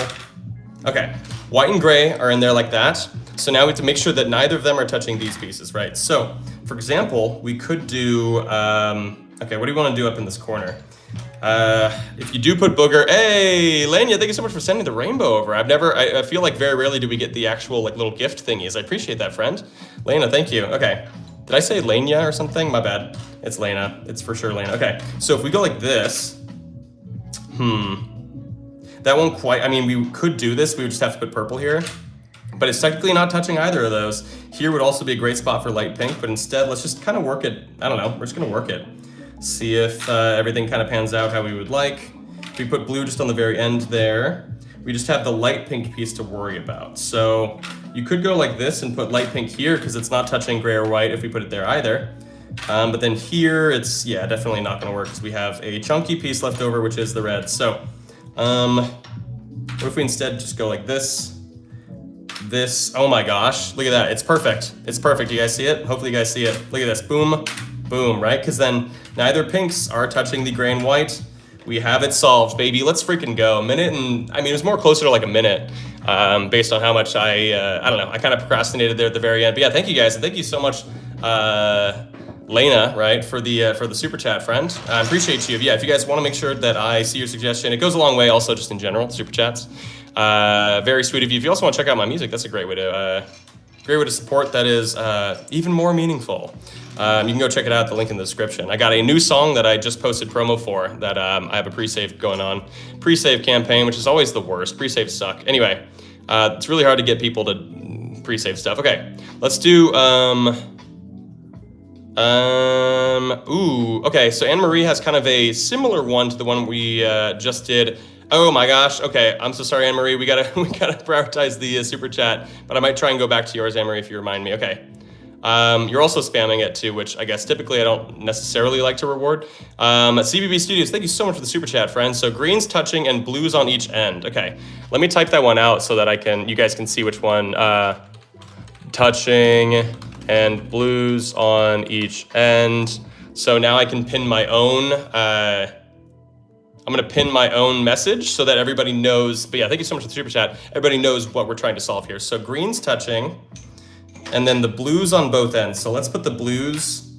Okay, white and gray are in there like that. So now we have to make sure that neither of them are touching these pieces, right? So, for example, we could do, okay, what do you want to do up in this corner? If you do put booger, hey, Lanya, thank you so much for sending the rainbow over. I feel like very rarely do we get the actual like little gift thingies. I appreciate that, friend. Lena, thank you. Okay, did I say Lanya or something? My bad. It's Lena, it's for sure Lena. Okay, so if we go like this, that won't quite, I mean, we could do this, we would just have to put purple here. But it's technically not touching either of those. Here would also be a great spot for light pink, but instead, let's just kind of work it. I don't know, we're just gonna work it. See if everything kind of pans out how we would like. If we put blue just on the very end there, we just have the light pink piece to worry about. So you could go like this and put light pink here because it's not touching gray or white if we put it there either. But then here, it's, yeah, definitely not gonna work because we have a chunky piece left over, which is the red. So, what if we instead just go like this? Oh my gosh, look at that, it's perfect. It's perfect, you guys see it? Hopefully you guys see it. Look at this, boom, boom, right? Because then neither pinks are touching the gray and white. We have it solved, baby, let's freaking go. A minute and, I mean, it was more closer to like a minute based on how much I don't know, I kind of procrastinated there at the very end. But yeah, thank you guys, and thank you so much, Lena, right, for the super chat, friend. I appreciate you. Yeah, if you guys want to make sure that I see your suggestion, it goes a long way also just in general, super chats. Very sweet of you. If you also want to check out my music, that's a great way to support that is even more meaningful. You can go check it out, the link in the description. I got a new song that I just posted promo for that I have a pre-save going on. Pre-save campaign, which is always the worst. Pre-saves suck. Anyway, it's really hard to get people to pre-save stuff. Okay, let's do, ooh, okay, so AnnMarie has kind of a similar one to the one we just did. Oh my gosh, okay, I'm so sorry, AnnMarie, we gotta prioritize the super chat, but I might try and go back to yours, AnnMarie, if you remind me. Okay, you're also spamming it too, which I guess typically I don't necessarily like to reward. CBB Studios, thank you so much for the super chat, friends. So green's touching and blue's on each end. Okay, let me type that one out so that you guys can see which one. Touching and blues on each end. So now I can pin my own, I'm gonna pin my own message so that everybody knows, but yeah, thank you so much for the super chat. Everybody knows what we're trying to solve here. So green's touching, and then the blues on both ends. So let's put the blues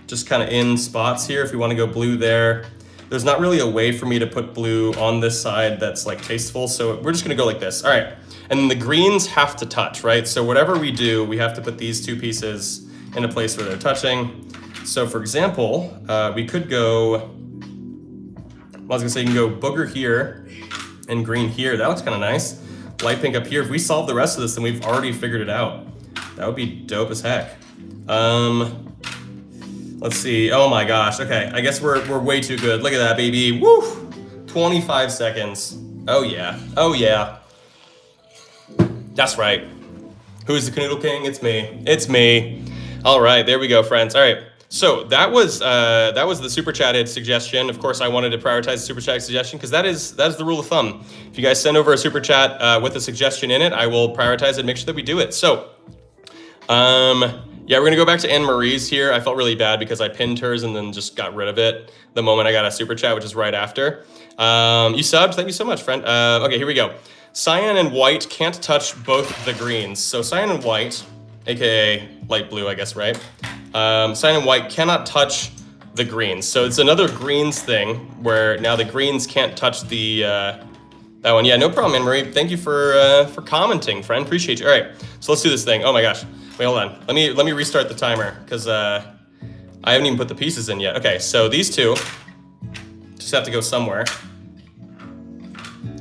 just kind of in spots here. If we wanna go blue there, there's not really a way for me to put blue on this side that's like tasteful. So we're just gonna go like this, all right. And then the greens have to touch, right? So whatever we do, we have to put these two pieces in a place where they're touching. So for example, we could go, I was gonna say you can go booger here and green here. That looks kind of nice. Light pink up here. If we solve the rest of this, then we've already figured it out. That would be dope as heck. Let's see. Oh my gosh. Okay, I guess we're way too good. Look at that, baby. Woo! 25 seconds. Oh yeah. Oh yeah. That's right. Who's the Canoodle King? It's me. It's me. All right, there we go, friends. All right. So that was the super chatted suggestion. Of course, I wanted to prioritize the super chat suggestion because that is the rule of thumb. If you guys send over a super chat with a suggestion in it, I will prioritize it and make sure that we do it. So, yeah, we're gonna go back to AnnMarie's here. I felt really bad because I pinned hers and then just got rid of it the moment I got a super chat, which is right after. You subbed. Thank you so much, friend. Okay, here we go. Cyan and white can't touch both the greens. So cyan and white, aka light blue, I guess, right? Cyan and white cannot touch the greens. So it's another greens thing where now the greens can't touch the that one. Yeah, no problem, AnnMarie. Thank you for commenting, friend. Appreciate you. All right, so let's do this thing. Oh my gosh. Wait, hold on. Let me restart the timer because I haven't even put the pieces in yet. Okay, so these two just have to go somewhere.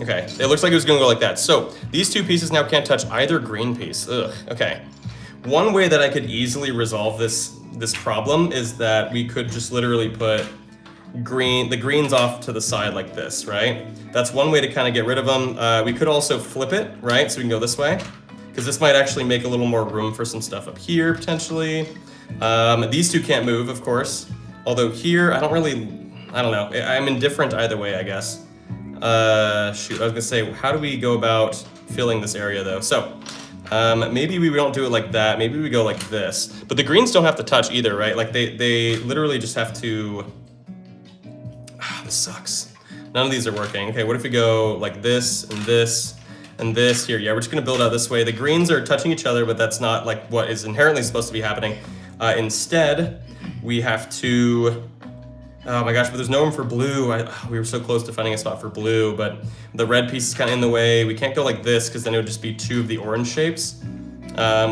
Okay, it looks like it was gonna go like that. So these two pieces now can't touch either green piece. Ugh, okay. One way that I could easily resolve this problem is that we could just literally put the greens off to the side like this, right? That's one way to kind of get rid of them. We could also flip it, right? So we can go this way, because this might actually make a little more room for some stuff up here, potentially. These two can't move, of course. Although here, I don't know. I'm indifferent either way, I guess. Shoot, I was gonna say, how do we go about filling this area though? So, maybe we don't do it like that. Maybe we go like this. But the greens don't have to touch either, right? Like they literally just have to, this sucks. None of these are working. Okay, what if we go like this and this and this here? Yeah, we're just gonna build out this way. The greens are touching each other, but that's not like what is inherently supposed to be happening. Instead, we have to, oh my gosh, but there's no room for blue. We were so close to finding a spot for blue, but the red piece is kind of in the way. We can't go like this because then it would just be two of the orange shapes,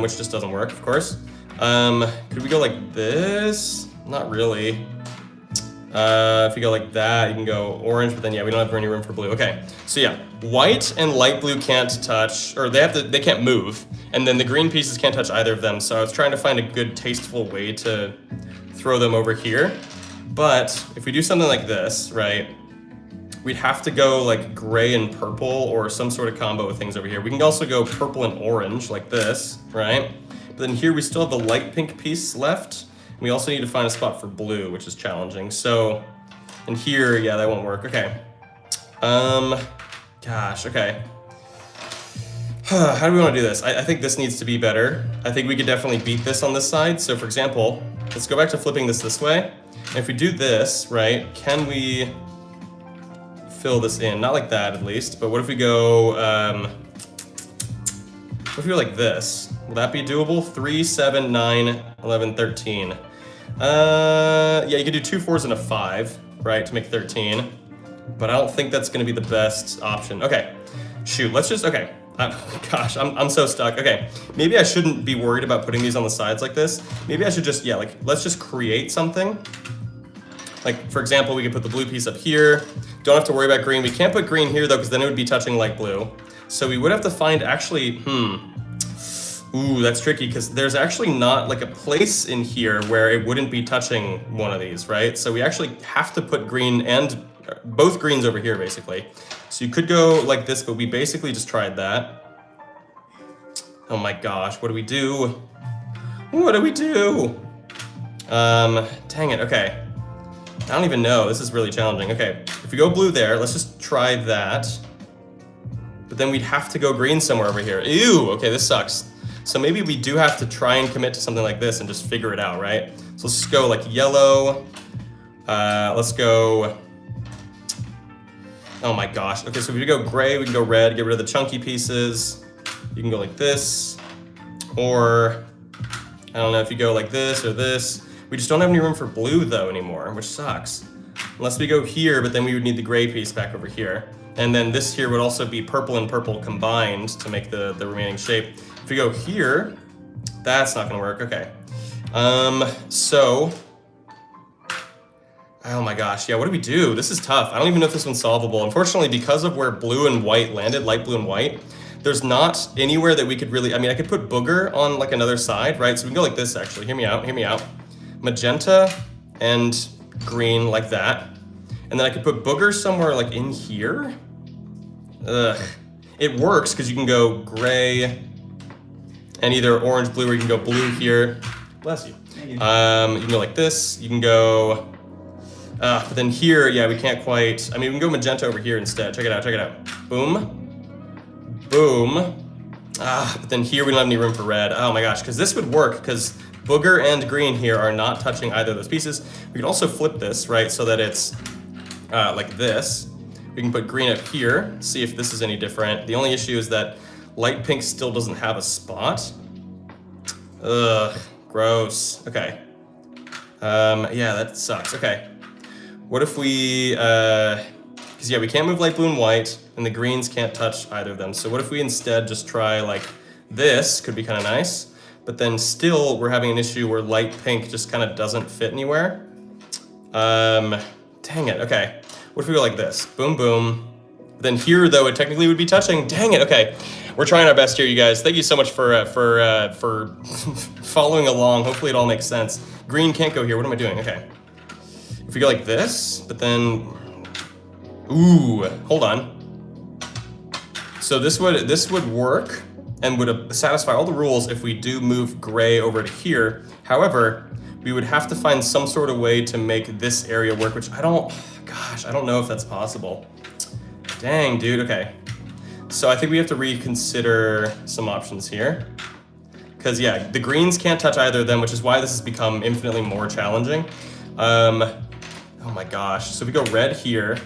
which just doesn't work, of course. Could we go like this? Not really. If you go like that, you can go orange, but then yeah, we don't have any room for blue. Okay, so yeah, white and light blue can't touch, or they can't move, and then the green pieces can't touch either of them. So I was trying to find a good, tasteful way to throw them over here. But if we do something like this, right, we'd have to go like gray and purple or some sort of combo of things over here. We can also go purple and orange like this, right? But then here we still have the light pink piece left. We also need to find a spot for blue, which is challenging. So, and here, yeah, that won't work. Okay. Gosh, okay. How do we want to do this? I think this needs to be better. I think we could definitely beat this on this side. So for example, let's go back to flipping this way. And if we do this, right, can we fill this in? Not like that, at least. But what if we go, what if we go like this? Will that be doable? 3, 7, 9, 11, 13. Yeah, you could do 2 4s and a 5, right, to make 13. But I don't think that's going to be the best option. Okay, shoot, let's just, okay. Gosh, I'm so stuck. Okay, maybe I shouldn't be worried about putting these on the sides like this. Maybe I should just, yeah, like, let's just create something. Like, for example, we could put the blue piece up here. Don't have to worry about green. We can't put green here, though, because then it would be touching light blue. So we would have to find, actually, ooh, that's tricky, because there's actually not, like, a place in here where it wouldn't be touching one of these, right? So we actually have to put green and both greens over here, basically. So you could go like this, but we basically just tried that. Oh my gosh, what do we do? What do we do? Dang it, okay. I don't even know, this is really challenging. Okay, if we go blue there, let's just try that. But then we'd have to go green somewhere over here. Ew, okay, this sucks. So maybe we do have to try and commit to something like this and just figure it out, right? So let's just go like yellow. Let's go, oh my gosh. Okay, so if we go gray, we can go red, get rid of the chunky pieces. You can go like this, or I don't know if you go like this or this. We just don't have any room for blue though anymore, which sucks. Unless we go here, but then we would need the gray piece back over here. And then this here would also be purple and purple combined to make the remaining shape. If we go here, that's not gonna work, okay. So, oh my gosh, yeah, what do we do? This is tough. I don't even know if this one's solvable. Unfortunately, because of where blue and white landed, light blue and white, there's not anywhere that we could really, I mean, I could put booger on like another side, right? So we can go like this actually, hear me out, hear me out. Magenta and green like that. And then I could put booger somewhere like in here. Ugh. It works because you can go gray. and either orange, blue, or you can go blue here. Bless you. You can go like this. You can go, but then here, yeah, we can't quite. I mean, we can go magenta over here instead. Check it out. Check it out. Boom, boom. But then here we don't have any room for red. Oh my gosh, because this would work because booger and green here are not touching either of those pieces. We can also flip this, right, so that it's like this. We can put green up here, see if this is any different. The only issue is that light pink still doesn't have a spot. Ugh, gross. Okay. Yeah, that sucks. Okay. What if we, because yeah, we can't move light blue and white, and the greens can't touch either of them. So what if we instead just try like this? Could be kind of nice, but then still we're having an issue where light pink just kind of doesn't fit anywhere. Dang it. Okay. What if we go like this? Boom, boom. Then here though, it technically would be touching. Dang it. Okay. We're trying our best here, you guys. Thank you so much for following along. Hopefully it all makes sense. Green can't go here. What am I doing? Okay. If we go like this, but then, ooh, hold on. So this would work and would satisfy all the rules if we do move gray over to here. However, we would have to find some sort of way to make this area work, which I don't know if that's possible. Dang, dude, okay. So I think we have to reconsider some options here. Because yeah, the greens can't touch either of them, which is why this has become infinitely more challenging. Oh my gosh, so if we go red here,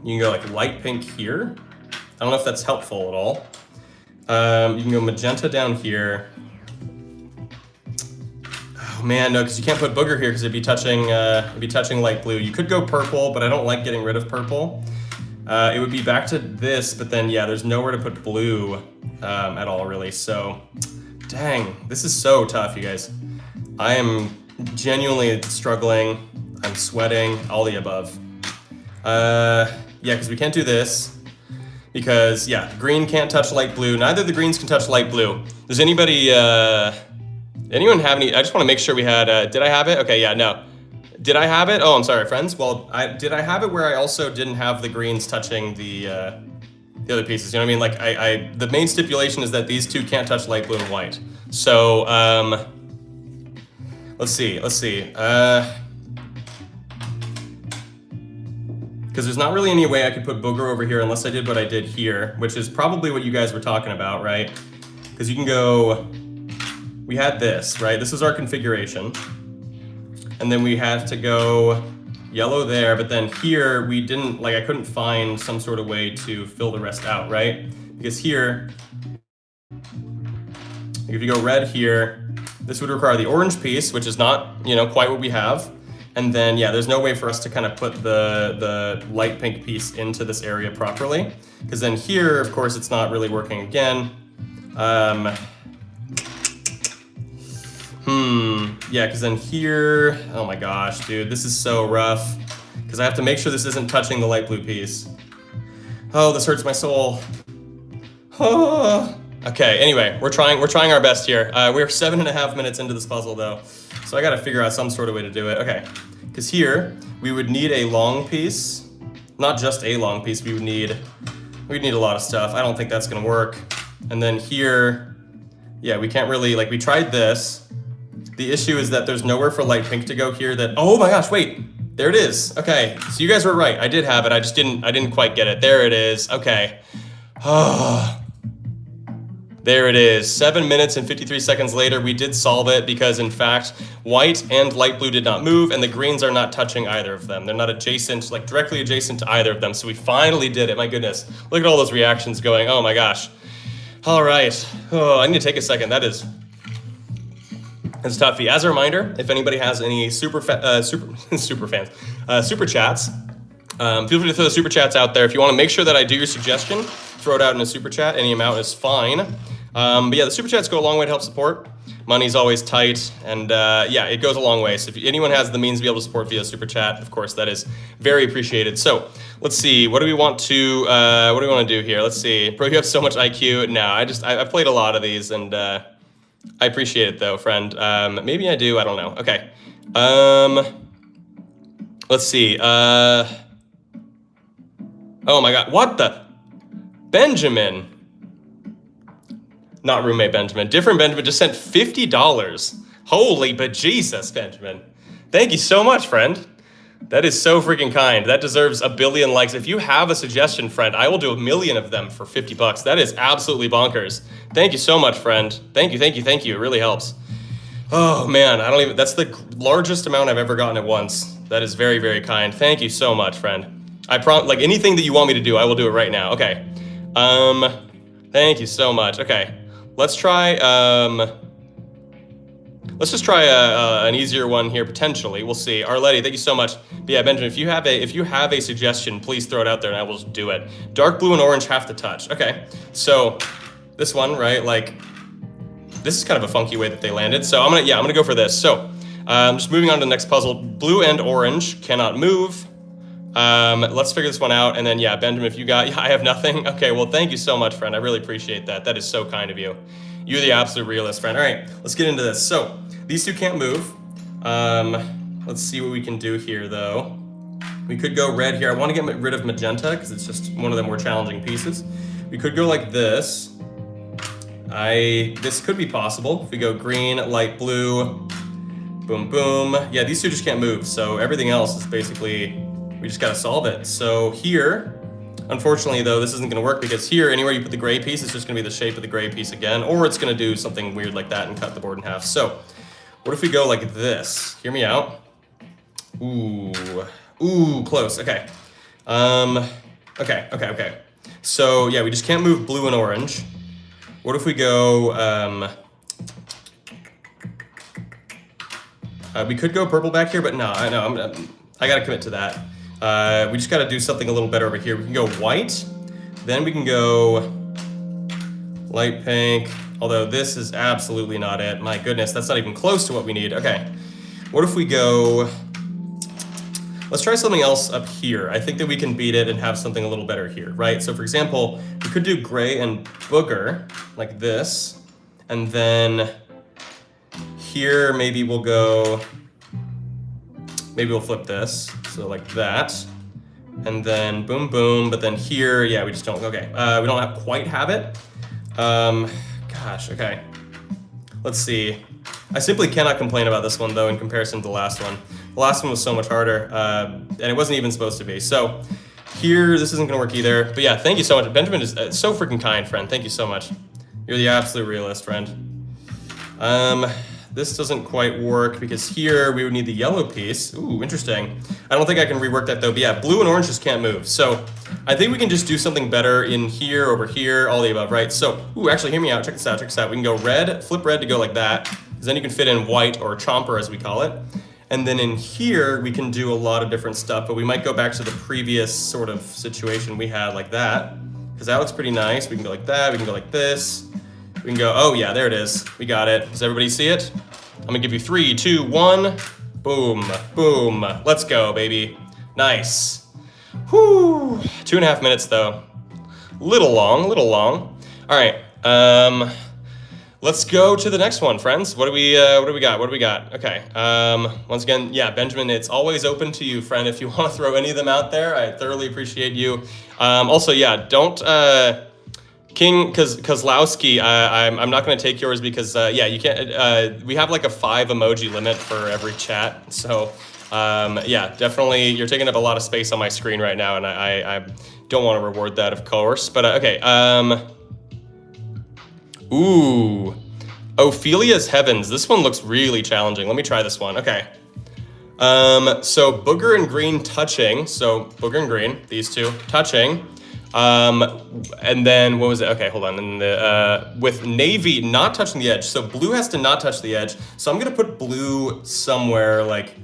you can go like light pink here. I don't know if that's helpful at all. You can go magenta down here. Oh man, no, because you can't put booger here because it'd be touching light blue. You could go purple, but I don't like getting rid of purple. It would be back to this, but then yeah, there's nowhere to put blue at all really. So, dang, this is so tough, you guys. I am genuinely struggling. I'm sweating, all the above. Yeah, because we can't do this. Because, yeah, green can't touch light blue. Neither of the greens can touch light blue. Does anybody, anyone have any, I just want to make sure we had, did I have it? Okay, yeah, no. Did I have it? Oh, I'm sorry, friends. Well, did I have it where I also didn't have the greens touching the other pieces? You know what I mean? Like, the main stipulation is that these two can't touch light blue and white. So, let's see. Because there's not really any way I could put booger over here unless I did what I did here, which is probably what you guys were talking about, right? Because you can go, we had this, right? This is our configuration. And then we had to go yellow there, but then here we didn't, like I couldn't find some sort of way to fill the rest out, right? Because here, if you go red here, this would require the orange piece, which is not, you know, quite what we have. And then, yeah, there's no way for us to kind of put the light pink piece into this area properly. Because then here, of course, it's not really working again. Yeah, because then here, oh my gosh, dude, this is so rough. Because I have to make sure this isn't touching the light blue piece. Oh, this hurts my soul. Oh. Okay, anyway, we're trying our best here. We're 7.5 minutes into this puzzle though. So I gotta figure out some sort of way to do it. Okay, because here, we would need a long piece. Not just a long piece, we'd need a lot of stuff. I don't think that's gonna work. And then here, yeah, we can't really, like we tried this. The issue is that there's nowhere for light pink to go here that, oh my gosh, wait, there it is. Okay, so you guys were right, I did have it, I didn't quite get it. There it is, okay. There it is, 7 minutes and 53 seconds later, we did solve it because in fact, white and light blue did not move and the greens are not touching either of them. They're not adjacent, like directly adjacent to either of them. So we finally did it, my goodness. Look at all those reactions going, oh my gosh. All right, oh, I need to take a second, it's toughy. As a reminder, if anybody has any super chats, feel free to throw the super chats out there. If you want to make sure that I do your suggestion, throw it out in a super chat. Any amount is fine. But yeah, the super chats go a long way to help support. Money's always tight, and yeah, it goes a long way. So if anyone has the means to be able to support via super chat, of course, that is very appreciated. So let's see, what do we want to do here? Let's see. Bro, you have so much IQ. No, I played a lot of these, and I appreciate it though, friend. Maybe I do. I don't know. Okay. Let's see. Oh my God! What the? Benjamin. Not roommate Benjamin. Different Benjamin just sent $50. Holy bejesus, Benjamin. Thank you so much, friend. That is so freaking kind. That deserves a billion likes. If you have a suggestion, friend, I will do a million of them for 50 bucks. That is absolutely bonkers. Thank you so much, friend. Thank you, thank you, thank you. It really helps. Oh man, that's the largest amount I've ever gotten at once. That is very, very kind. Thank you so much, friend. Like anything that you want me to do, I will do it right now. Okay. Thank you so much. Okay. Let's try, let's just try an easier one here, potentially. We'll see. Arletti, thank you so much. But yeah, Benjamin, if you have a suggestion, please throw it out there and I will just do it. Dark blue and orange have to touch. Okay, so this one, right? Like, this is kind of a funky way that they landed. So I'm gonna go for this. So just moving on to the next puzzle. Blue and orange cannot move. Let's figure this one out. And then yeah, Benjamin, if you got, I have nothing. Okay, well, thank you so much, friend. I really appreciate that. That is so kind of you. You're the absolute realist, friend. All right, let's get into this. So these two can't move. Let's see what we can do here, though. We could go red here. I want to get rid of magenta because it's just one of the more challenging pieces. We could go like this. This could be possible. If we go green, light blue, boom, boom. Yeah, these two just can't move. So everything else is basically, we just got to solve it. So here, unfortunately, though, this isn't going to work because here, anywhere you put the gray piece, it's just going to be the shape of the gray piece again, or it's going to do something weird like that and cut the board in half. So what if we go like this? Hear me out. Ooh, close. Okay. Okay. So yeah, we just can't move blue and orange. What if we go, we could go purple back here, but no, I got to commit to that. We just got to do something a little better over here. We can go white, then we can go light pink, although this is absolutely not it. My goodness, that's not even close to what we need. Okay, what if we go, let's try something else up here. I think that we can beat it and have something a little better here, right? So for example, we could do gray and booger like this, and then here maybe we'll go, maybe we'll flip this, so like that, and then boom, boom, but then here, yeah, we just don't, okay. We don't quite have it. Gosh, okay. Let's see. I simply cannot complain about this one, though, in comparison to the last one. The last one was so much harder, and it wasn't even supposed to be. So here, this isn't going to work either. But yeah, thank you so much. Benjamin is so freaking kind, friend. Thank you so much. You're the absolute realist, friend. This doesn't quite work because here we would need the yellow piece. Ooh, interesting. I don't think I can rework that, though. But yeah, blue and orange just can't move. So I think we can just do something better in here, over here, all the above, right? So, ooh, actually, hear me out. Check this out. Check this out. We can go red, flip red to go like that, because then you can fit in white or chomper, as we call it. And then in here, we can do a lot of different stuff, but we might go back to the previous sort of situation we had like that, because that looks pretty nice. We can go like that. We can go like this. We can go, oh yeah, there it is. We got it. Does everybody see it? I'm gonna give you 3, 2, 1. Boom, boom. Let's go, baby. Nice. Whew. 2.5 minutes though. Little long. All right. Let's go to the next one, friends. What do we got? Okay. Once again, yeah, Benjamin, it's always open to you, friend. If you want to throw any of them out there, I thoroughly appreciate you. Also, yeah, don't. King Kozlowski, I'm not going to take yours because, yeah, you can't, we have like a 5 emoji limit for every chat. So, yeah, definitely, you're taking up a lot of space on my screen right now, and I don't want to reward that, of course. But, okay, ooh, Ophelia's Heavens. This one looks really challenging. Let me try this one. Okay. So, booger and green touching. So, booger and green, these two, touching. And then what was it? Okay, hold on. And with navy not touching the edge. So blue has to not touch the edge. So I'm gonna put blue somewhere like,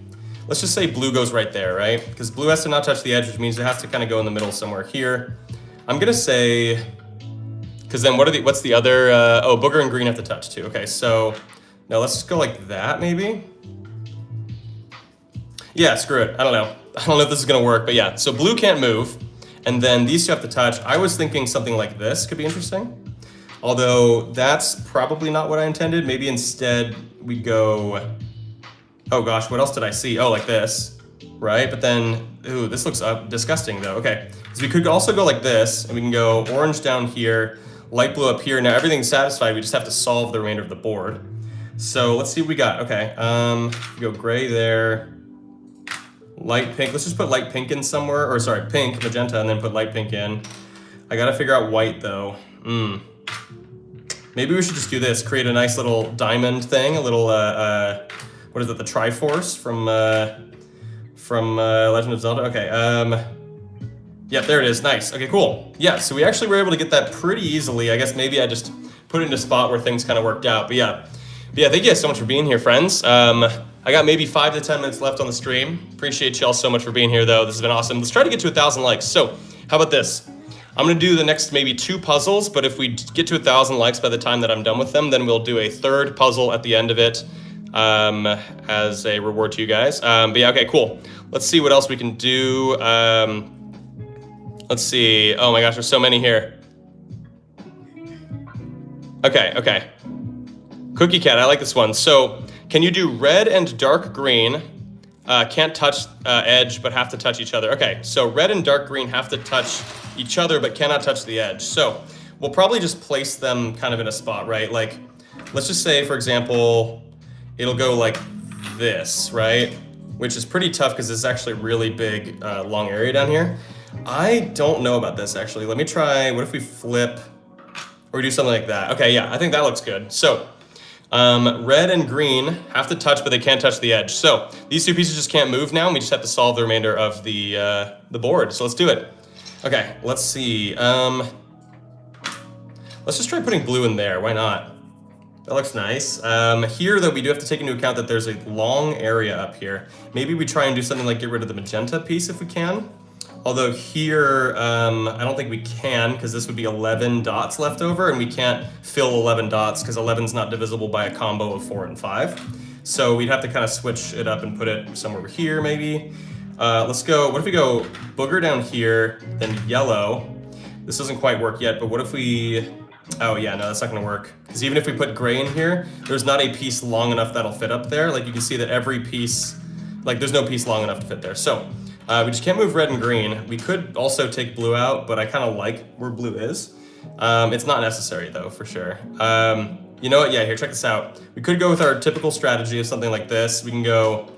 let's just say blue goes right there, right? Because blue has to not touch the edge, which means it has to kind of go in the middle somewhere here. I'm gonna say, because then what's the other, oh, booger and green have to touch too. Okay, so now let's just go like that maybe. Yeah, screw it. I don't know if this is gonna work, but yeah. So blue can't move. And then these two have to touch. I was thinking something like this could be interesting. Although that's probably not what I intended. Maybe instead we go, oh gosh, what else did I see? Oh, like this, right? But then, ooh, this looks disgusting though. Okay, so we could also go like this, and we can go orange down here, light blue up here. Now everything's satisfied. We just have to solve the remainder of the board. So let's see what we got. Okay, go gray there. Light pink. Let's just put light pink in somewhere, or sorry, pink, magenta, and then put light pink in. I gotta figure out white though. Maybe we should just do this. Create a nice little diamond thing. A little what is it? The Triforce from Legend of Zelda. Okay. Yeah, there it is. Nice. Okay, cool. Yeah, so we actually were able to get that pretty easily. I guess maybe I just put it in a spot where things kind of worked out. But yeah, thank you guys so much for being here, friends. I got maybe 5 to 10 minutes left on the stream. Appreciate y'all so much for being here, though. This has been awesome. Let's try to get to 1,000 likes. So how about this? I'm gonna do the next maybe 2 puzzles, but if we get to 1,000 likes by the time that I'm done with them, then we'll do a 3rd puzzle at the end of it as a reward to you guys. But yeah, okay, cool. Let's see what else we can do. Let's see. Oh my gosh, there's so many here. Okay. Cookie Cat, I like this one. So, can you do red and dark green? Can't touch edge, but have to touch each other. Okay, so red and dark green have to touch each other, but cannot touch the edge. So, we'll probably just place them kind of in a spot, right? Like, let's just say, for example, it'll go like this, right? Which is pretty tough because it's actually a really big, long area down here. I don't know about this, actually. Let me try, what if we flip, or do something like that? Okay, yeah, I think that looks good. So, red and green have to touch, but they can't touch the edge. So, these 2 pieces just can't move now, and we just have to solve the remainder of the board. So let's do it. Okay, let's see. Let's just try putting blue in there, why not? That looks nice. Here, though, we do have to take into account that there's a long area up here. Maybe we try and do something like get rid of the magenta piece if we can. Although here, I don't think we can, because this would be 11 dots left over, and we can't fill 11 dots because 11's not divisible by a combo of 4 and 5. So we'd have to kind of switch it up and put it somewhere over here, maybe. Let's go, what if we go booger down here, then yellow? This doesn't quite work yet, but what if we, oh yeah, no, that's not gonna work. Because even if we put gray in here, there's not a piece long enough that'll fit up there. Like you can see that every piece, like there's no piece long enough to fit there. So, we just can't move red and green. We could also take blue out, but I kind of like where blue is. It's not necessary though, for sure. You know what? Yeah, here, check this out. We could go with our typical strategy of something like this. We can go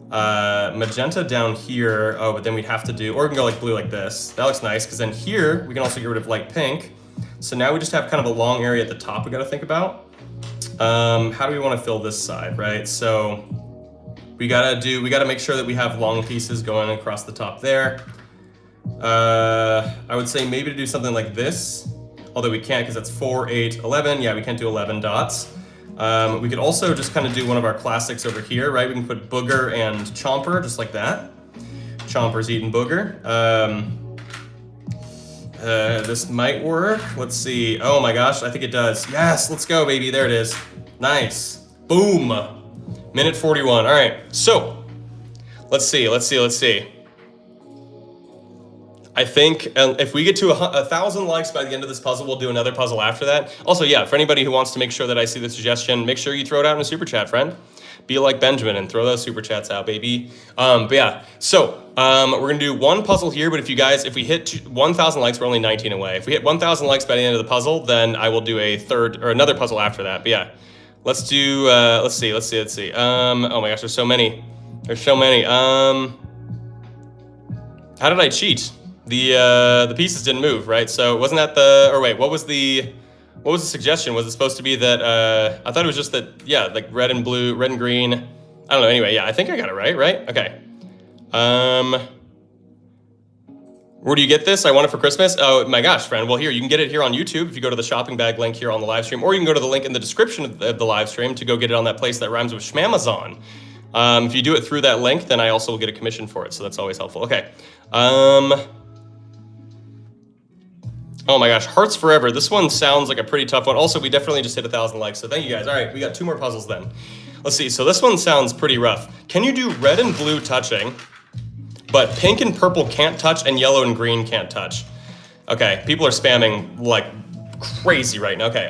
magenta down here. Oh, but then we'd have to do, or we can go like blue like this. That looks nice, because then here, we can also get rid of light pink. So now we just have kind of a long area at the top we gotta think about. How do we want to fill this side, right? So, we gotta make sure that we have long pieces going across the top there. I would say maybe to do something like this, although we can't because that's 4, 8, 11. Yeah, we can't do 11 dots. We could also just kind of do one of our classics over here, right? We can put booger and chomper, just like that. Chomper's eating booger. This might work. Let's see. Oh my gosh, I think it does. Yes, let's go, baby. There it is. Nice. Boom. Minute 41. All right, so let's see. I think if we get to 1,000 likes by the end of this puzzle, we'll do another puzzle after that. Also, yeah, for anybody who wants to make sure that I see the suggestion, make sure you throw it out in a super chat, friend. Be like Benjamin and throw those super chats out, baby. But yeah, so we're gonna do one puzzle here, but if we hit 1,000 likes, we're only 19 away. If we hit 1,000 likes by the end of the puzzle, then I will do a third or another puzzle after that. But yeah. Let's do, let's see. Oh my gosh, there's so many. How did I cheat? The pieces didn't move, right? So wasn't that or wait, what was the suggestion? Was it supposed to be that, I thought it was just that, yeah, like red and blue, red and green. I don't know, anyway, yeah, I think I got it right? Okay. Where do you get this? I want it for Christmas. Oh my gosh, friend. Well, here, you can get it here on YouTube if you go to the shopping bag link here on the live stream, or you can go to the link in the description of the live stream to go get it on that place that rhymes with Schmamazon. If you do it through that link, then I also will get a commission for it, so that's always helpful. Okay. Oh my gosh, Hearts Forever. This one sounds like a pretty tough one. Also, we definitely just hit 1,000 likes, so thank you guys. All right, we got 2 more puzzles then. Let's see, so this one sounds pretty rough. Can you do red and blue touching? But pink and purple can't touch, and yellow and green can't touch. Okay, people are spamming like crazy right now. Okay,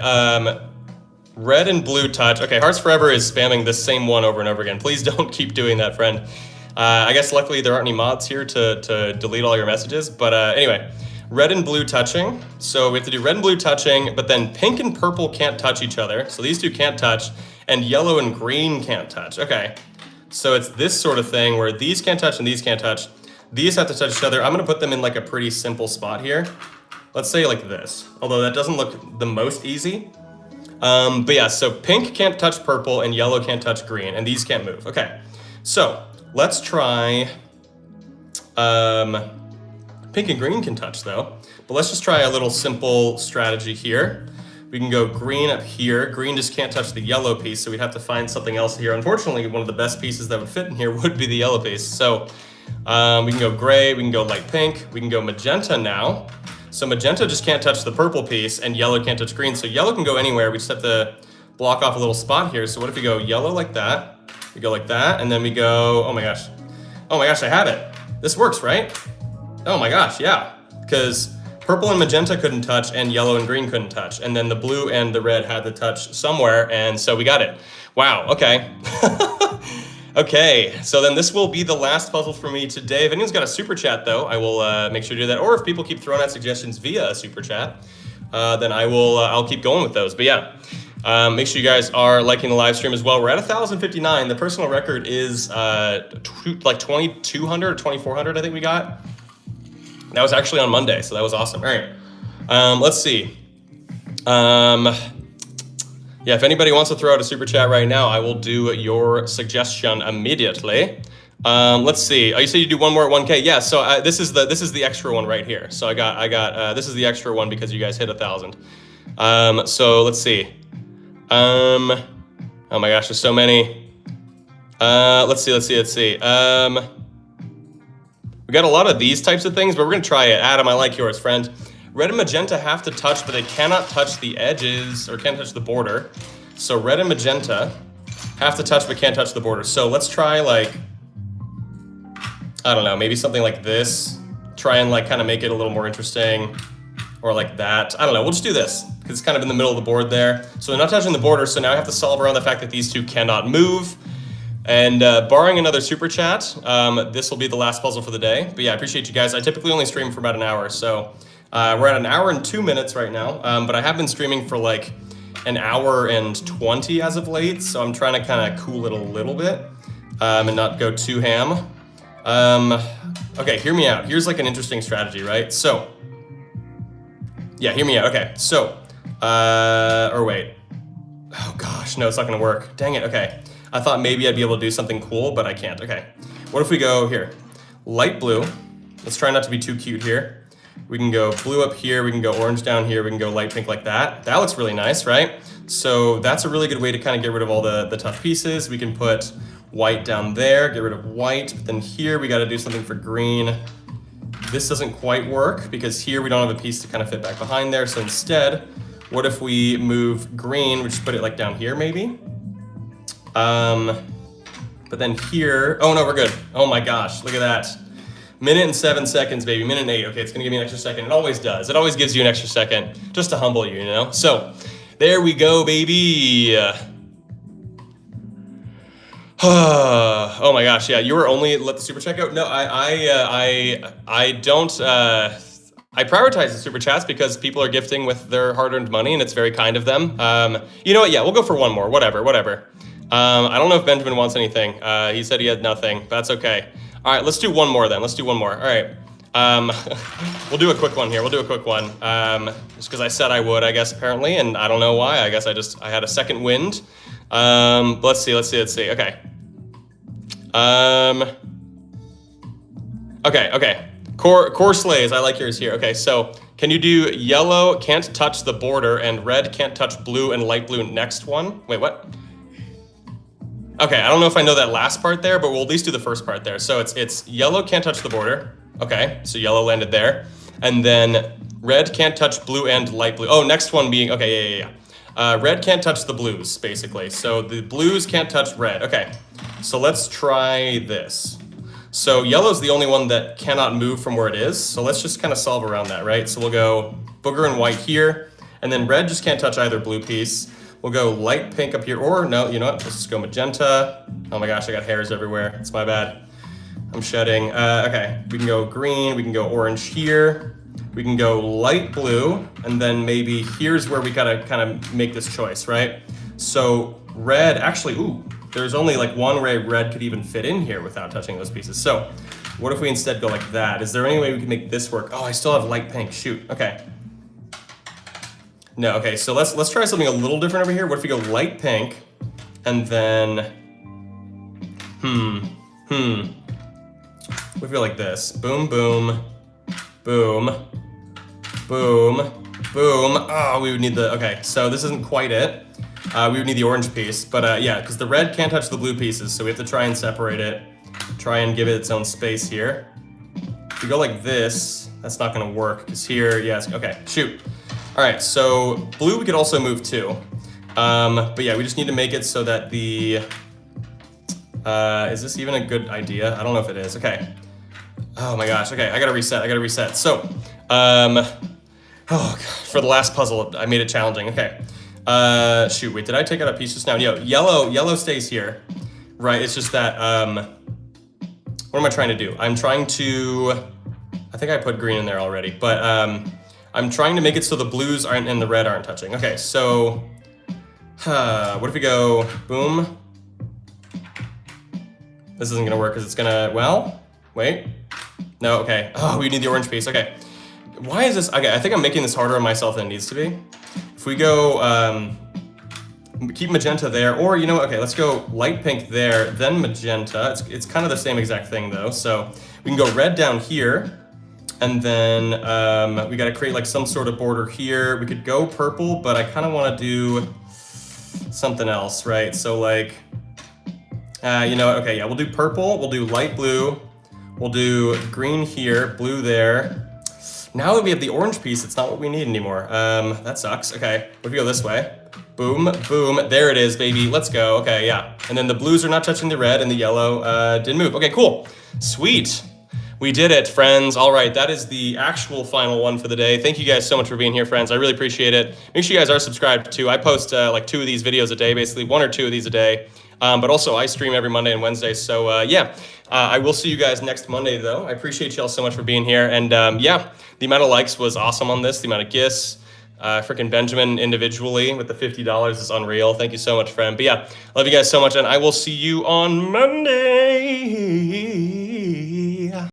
red and blue touch. Okay, Hearts Forever is spamming this same one over and over again. Please don't keep doing that, friend. I guess luckily there aren't any mods here to delete all your messages. But anyway, red and blue touching. So we have to do red and blue touching, but then pink and purple can't touch each other. So these two can't touch, and yellow and green can't touch. Okay, so it's this sort of thing where these can't touch and these can't touch. These have to touch each other. I'm gonna put them in like a pretty simple spot here. Let's say like this, although that doesn't look the most easy. But yeah, so pink can't touch purple and yellow can't touch green, and these can't move. Okay, so let's try, pink and green can touch though, but let's just try a little simple strategy here. We can go green up here. Green just can't touch the yellow piece, so we'd have to find something else here. Unfortunately, one of the best pieces that would fit in here would be the yellow piece. So we can go gray, we can go light pink, we can go magenta now. So magenta just can't touch the purple piece, and yellow can't touch green. So yellow can go anywhere. We just have to block off a little spot here. So what if we go yellow like that? We go like that, and then we go, oh my gosh, I have it. This works, right? Oh my gosh, yeah. Because purple and magenta couldn't touch, and yellow and green couldn't touch. And then the blue and the red had to touch somewhere, and so we got it. Wow, okay. Okay, so then this will be the last puzzle for me today. If anyone's got a super chat though, I will make sure to do that. Or if people keep throwing out suggestions via a super chat, then I'll keep going with those. But yeah, make sure you guys are liking the live stream as well. We're at 1,059. The personal record is like 2,200 or 2,400, I think we got. That was actually on Monday, so that was awesome. All right, let's see. Yeah, if anybody wants to throw out a super chat right now, I will do your suggestion immediately. Let's see. Oh, you said you do one more at 1K. Yeah. So this is the extra one right here. So I got this is the extra one because you guys hit 1,000. So let's see. Oh my gosh, there's so many. Let's see. We got a lot of these types of things, but we're gonna try it. Adam, I like yours, friend. Red and magenta have to touch, but they cannot touch the edges or can't touch the border. So red and magenta have to touch, but can't touch the border. So let's try like, I don't know, maybe something like this. Try and like kind of make it a little more interesting, or like that. I don't know, we'll just do this because it's kind of in the middle of the board there. So they're not touching the border, so now I have to solve around the fact that these two cannot move. And barring another super chat, this will be the last puzzle for the day. But yeah, I appreciate you guys. I typically only stream for about an hour, so we're at 1 hour and 2 minutes right now, but I have been streaming for like 1 hour and 20 as of late, so I'm trying to kind of cool it a little bit and not go too ham. Okay, hear me out. Here's like an interesting strategy, right? So, yeah, hear me out. Okay, so, or wait. Oh gosh, no, it's not gonna work. Dang it, okay. I thought maybe I'd be able to do something cool, but I can't. Okay, what if we go here? Light blue. Let's try not to be too cute here. We can go blue up here, we can go orange down here, we can go light pink like that. That looks really nice, right? So that's a really good way to kind of get rid of all the tough pieces. We can put white down there, get rid of white, but then here we got to do something for green. This doesn't quite work because here we don't have a piece to kind of fit back behind there. So instead, what if we move green, we just put it like down here maybe? But then here, oh no, we're good. Oh my gosh, look at that. 1:07, baby, 1:08. Okay, it's gonna give me an extra second. It always does. It always gives you an extra second just to humble you, you know? So there we go, baby. Oh my gosh, yeah, you were only let the super chat go? No, I don't, I prioritize the super chats because people are gifting with their hard-earned money and it's very kind of them. You know what, yeah, we'll go for one more, whatever. I don't know if Benjamin wants anything. He said he had nothing, but that's okay. All right, let's do one more then. Let's do one more. All right. We'll do a quick one here. Just because I said I would, I guess, apparently, and I don't know why. I guess I had a second wind. Let's see. Okay. Okay. Core slays, I like yours here. Okay, so can you do yellow can't touch the border and red can't touch blue and light blue next one? Wait, what? Okay, I don't know if I know that last part there, but we'll at least do the first part there. So it's yellow can't touch the border. Okay, so yellow landed there. And then red can't touch blue and light blue. Oh, next one being, okay, yeah. Red can't touch the blues, basically. So the blues can't touch red. Okay, so let's try this. So yellow's the only one that cannot move from where it is. So let's just kind of solve around that, right? So we'll go booger and white here. And then red just can't touch either blue piece. We'll go light pink up here, or no, you know what? Let's just go magenta. Oh my gosh, I got hairs everywhere. It's my bad. I'm shedding. Okay, we can go green, we can go orange here. We can go light blue, and then maybe here's where we gotta kind of make this choice, right? So red, actually, ooh, there's only like one way red could even fit in here without touching those pieces. So what if we instead go like that? Is there any way we can make this work? Oh, I still have light pink, shoot, okay. No, okay, so let's try something a little different over here. What if we go light pink, and then, what if we go like this? Boom, boom, boom, boom, boom. Oh, we would need the, okay, so this isn't quite it. We would need the orange piece, but yeah, because the red can't touch the blue pieces, so we have to try and separate it, try and give it its own space here. If we go like this, that's not gonna work, because here, yes, okay, shoot. All right, so blue we could also move too. But yeah, we just need to make it so that the, is this even a good idea? I don't know if it is, okay. Oh my gosh, okay, I gotta reset. So, oh God, for the last puzzle, I made it challenging, okay. Shoot, wait, did I take out a piece just now? Yellow stays here, right? It's just that, what am I trying to do? I'm trying to, I think I put green in there already, but I'm trying to make it so the blues aren't and the red aren't touching. Okay, so, what if we go boom? This isn't gonna work because it's gonna, well, wait. No, okay. Oh, we need the orange piece, okay. Why is this, okay, I think I'm making this harder on myself than it needs to be. If we go, keep magenta there, or you know what, okay, let's go light pink there, then magenta. It's kind of the same exact thing though. So we can go red down here, and then we gotta create like some sort of border here. We could go purple, but I kind of wanna do something else, right? So like, you know what, okay, yeah, we'll do purple, we'll do light blue, we'll do green here, blue there. Now that we have the orange piece, it's not what we need anymore. That sucks. Okay, what if we go this way? Boom, boom, there it is, baby. Let's go, okay, yeah. And then the blues are not touching the red and the yellow didn't move. Okay, cool, sweet. We did it, friends. All right, that is the actual final one for the day. Thank you guys so much for being here, friends. I really appreciate it. Make sure you guys are subscribed too. I post like 2 of these videos a day, basically 1 or 2 of these a day. But also I stream every Monday and Wednesday. So yeah, I will see you guys next Monday though. I appreciate y'all so much for being here. And yeah, the amount of likes was awesome on this. The amount of gifts, freaking Benjamin individually with the $50 is unreal. Thank you so much, friend. But yeah, love you guys so much. And I will see you on Monday.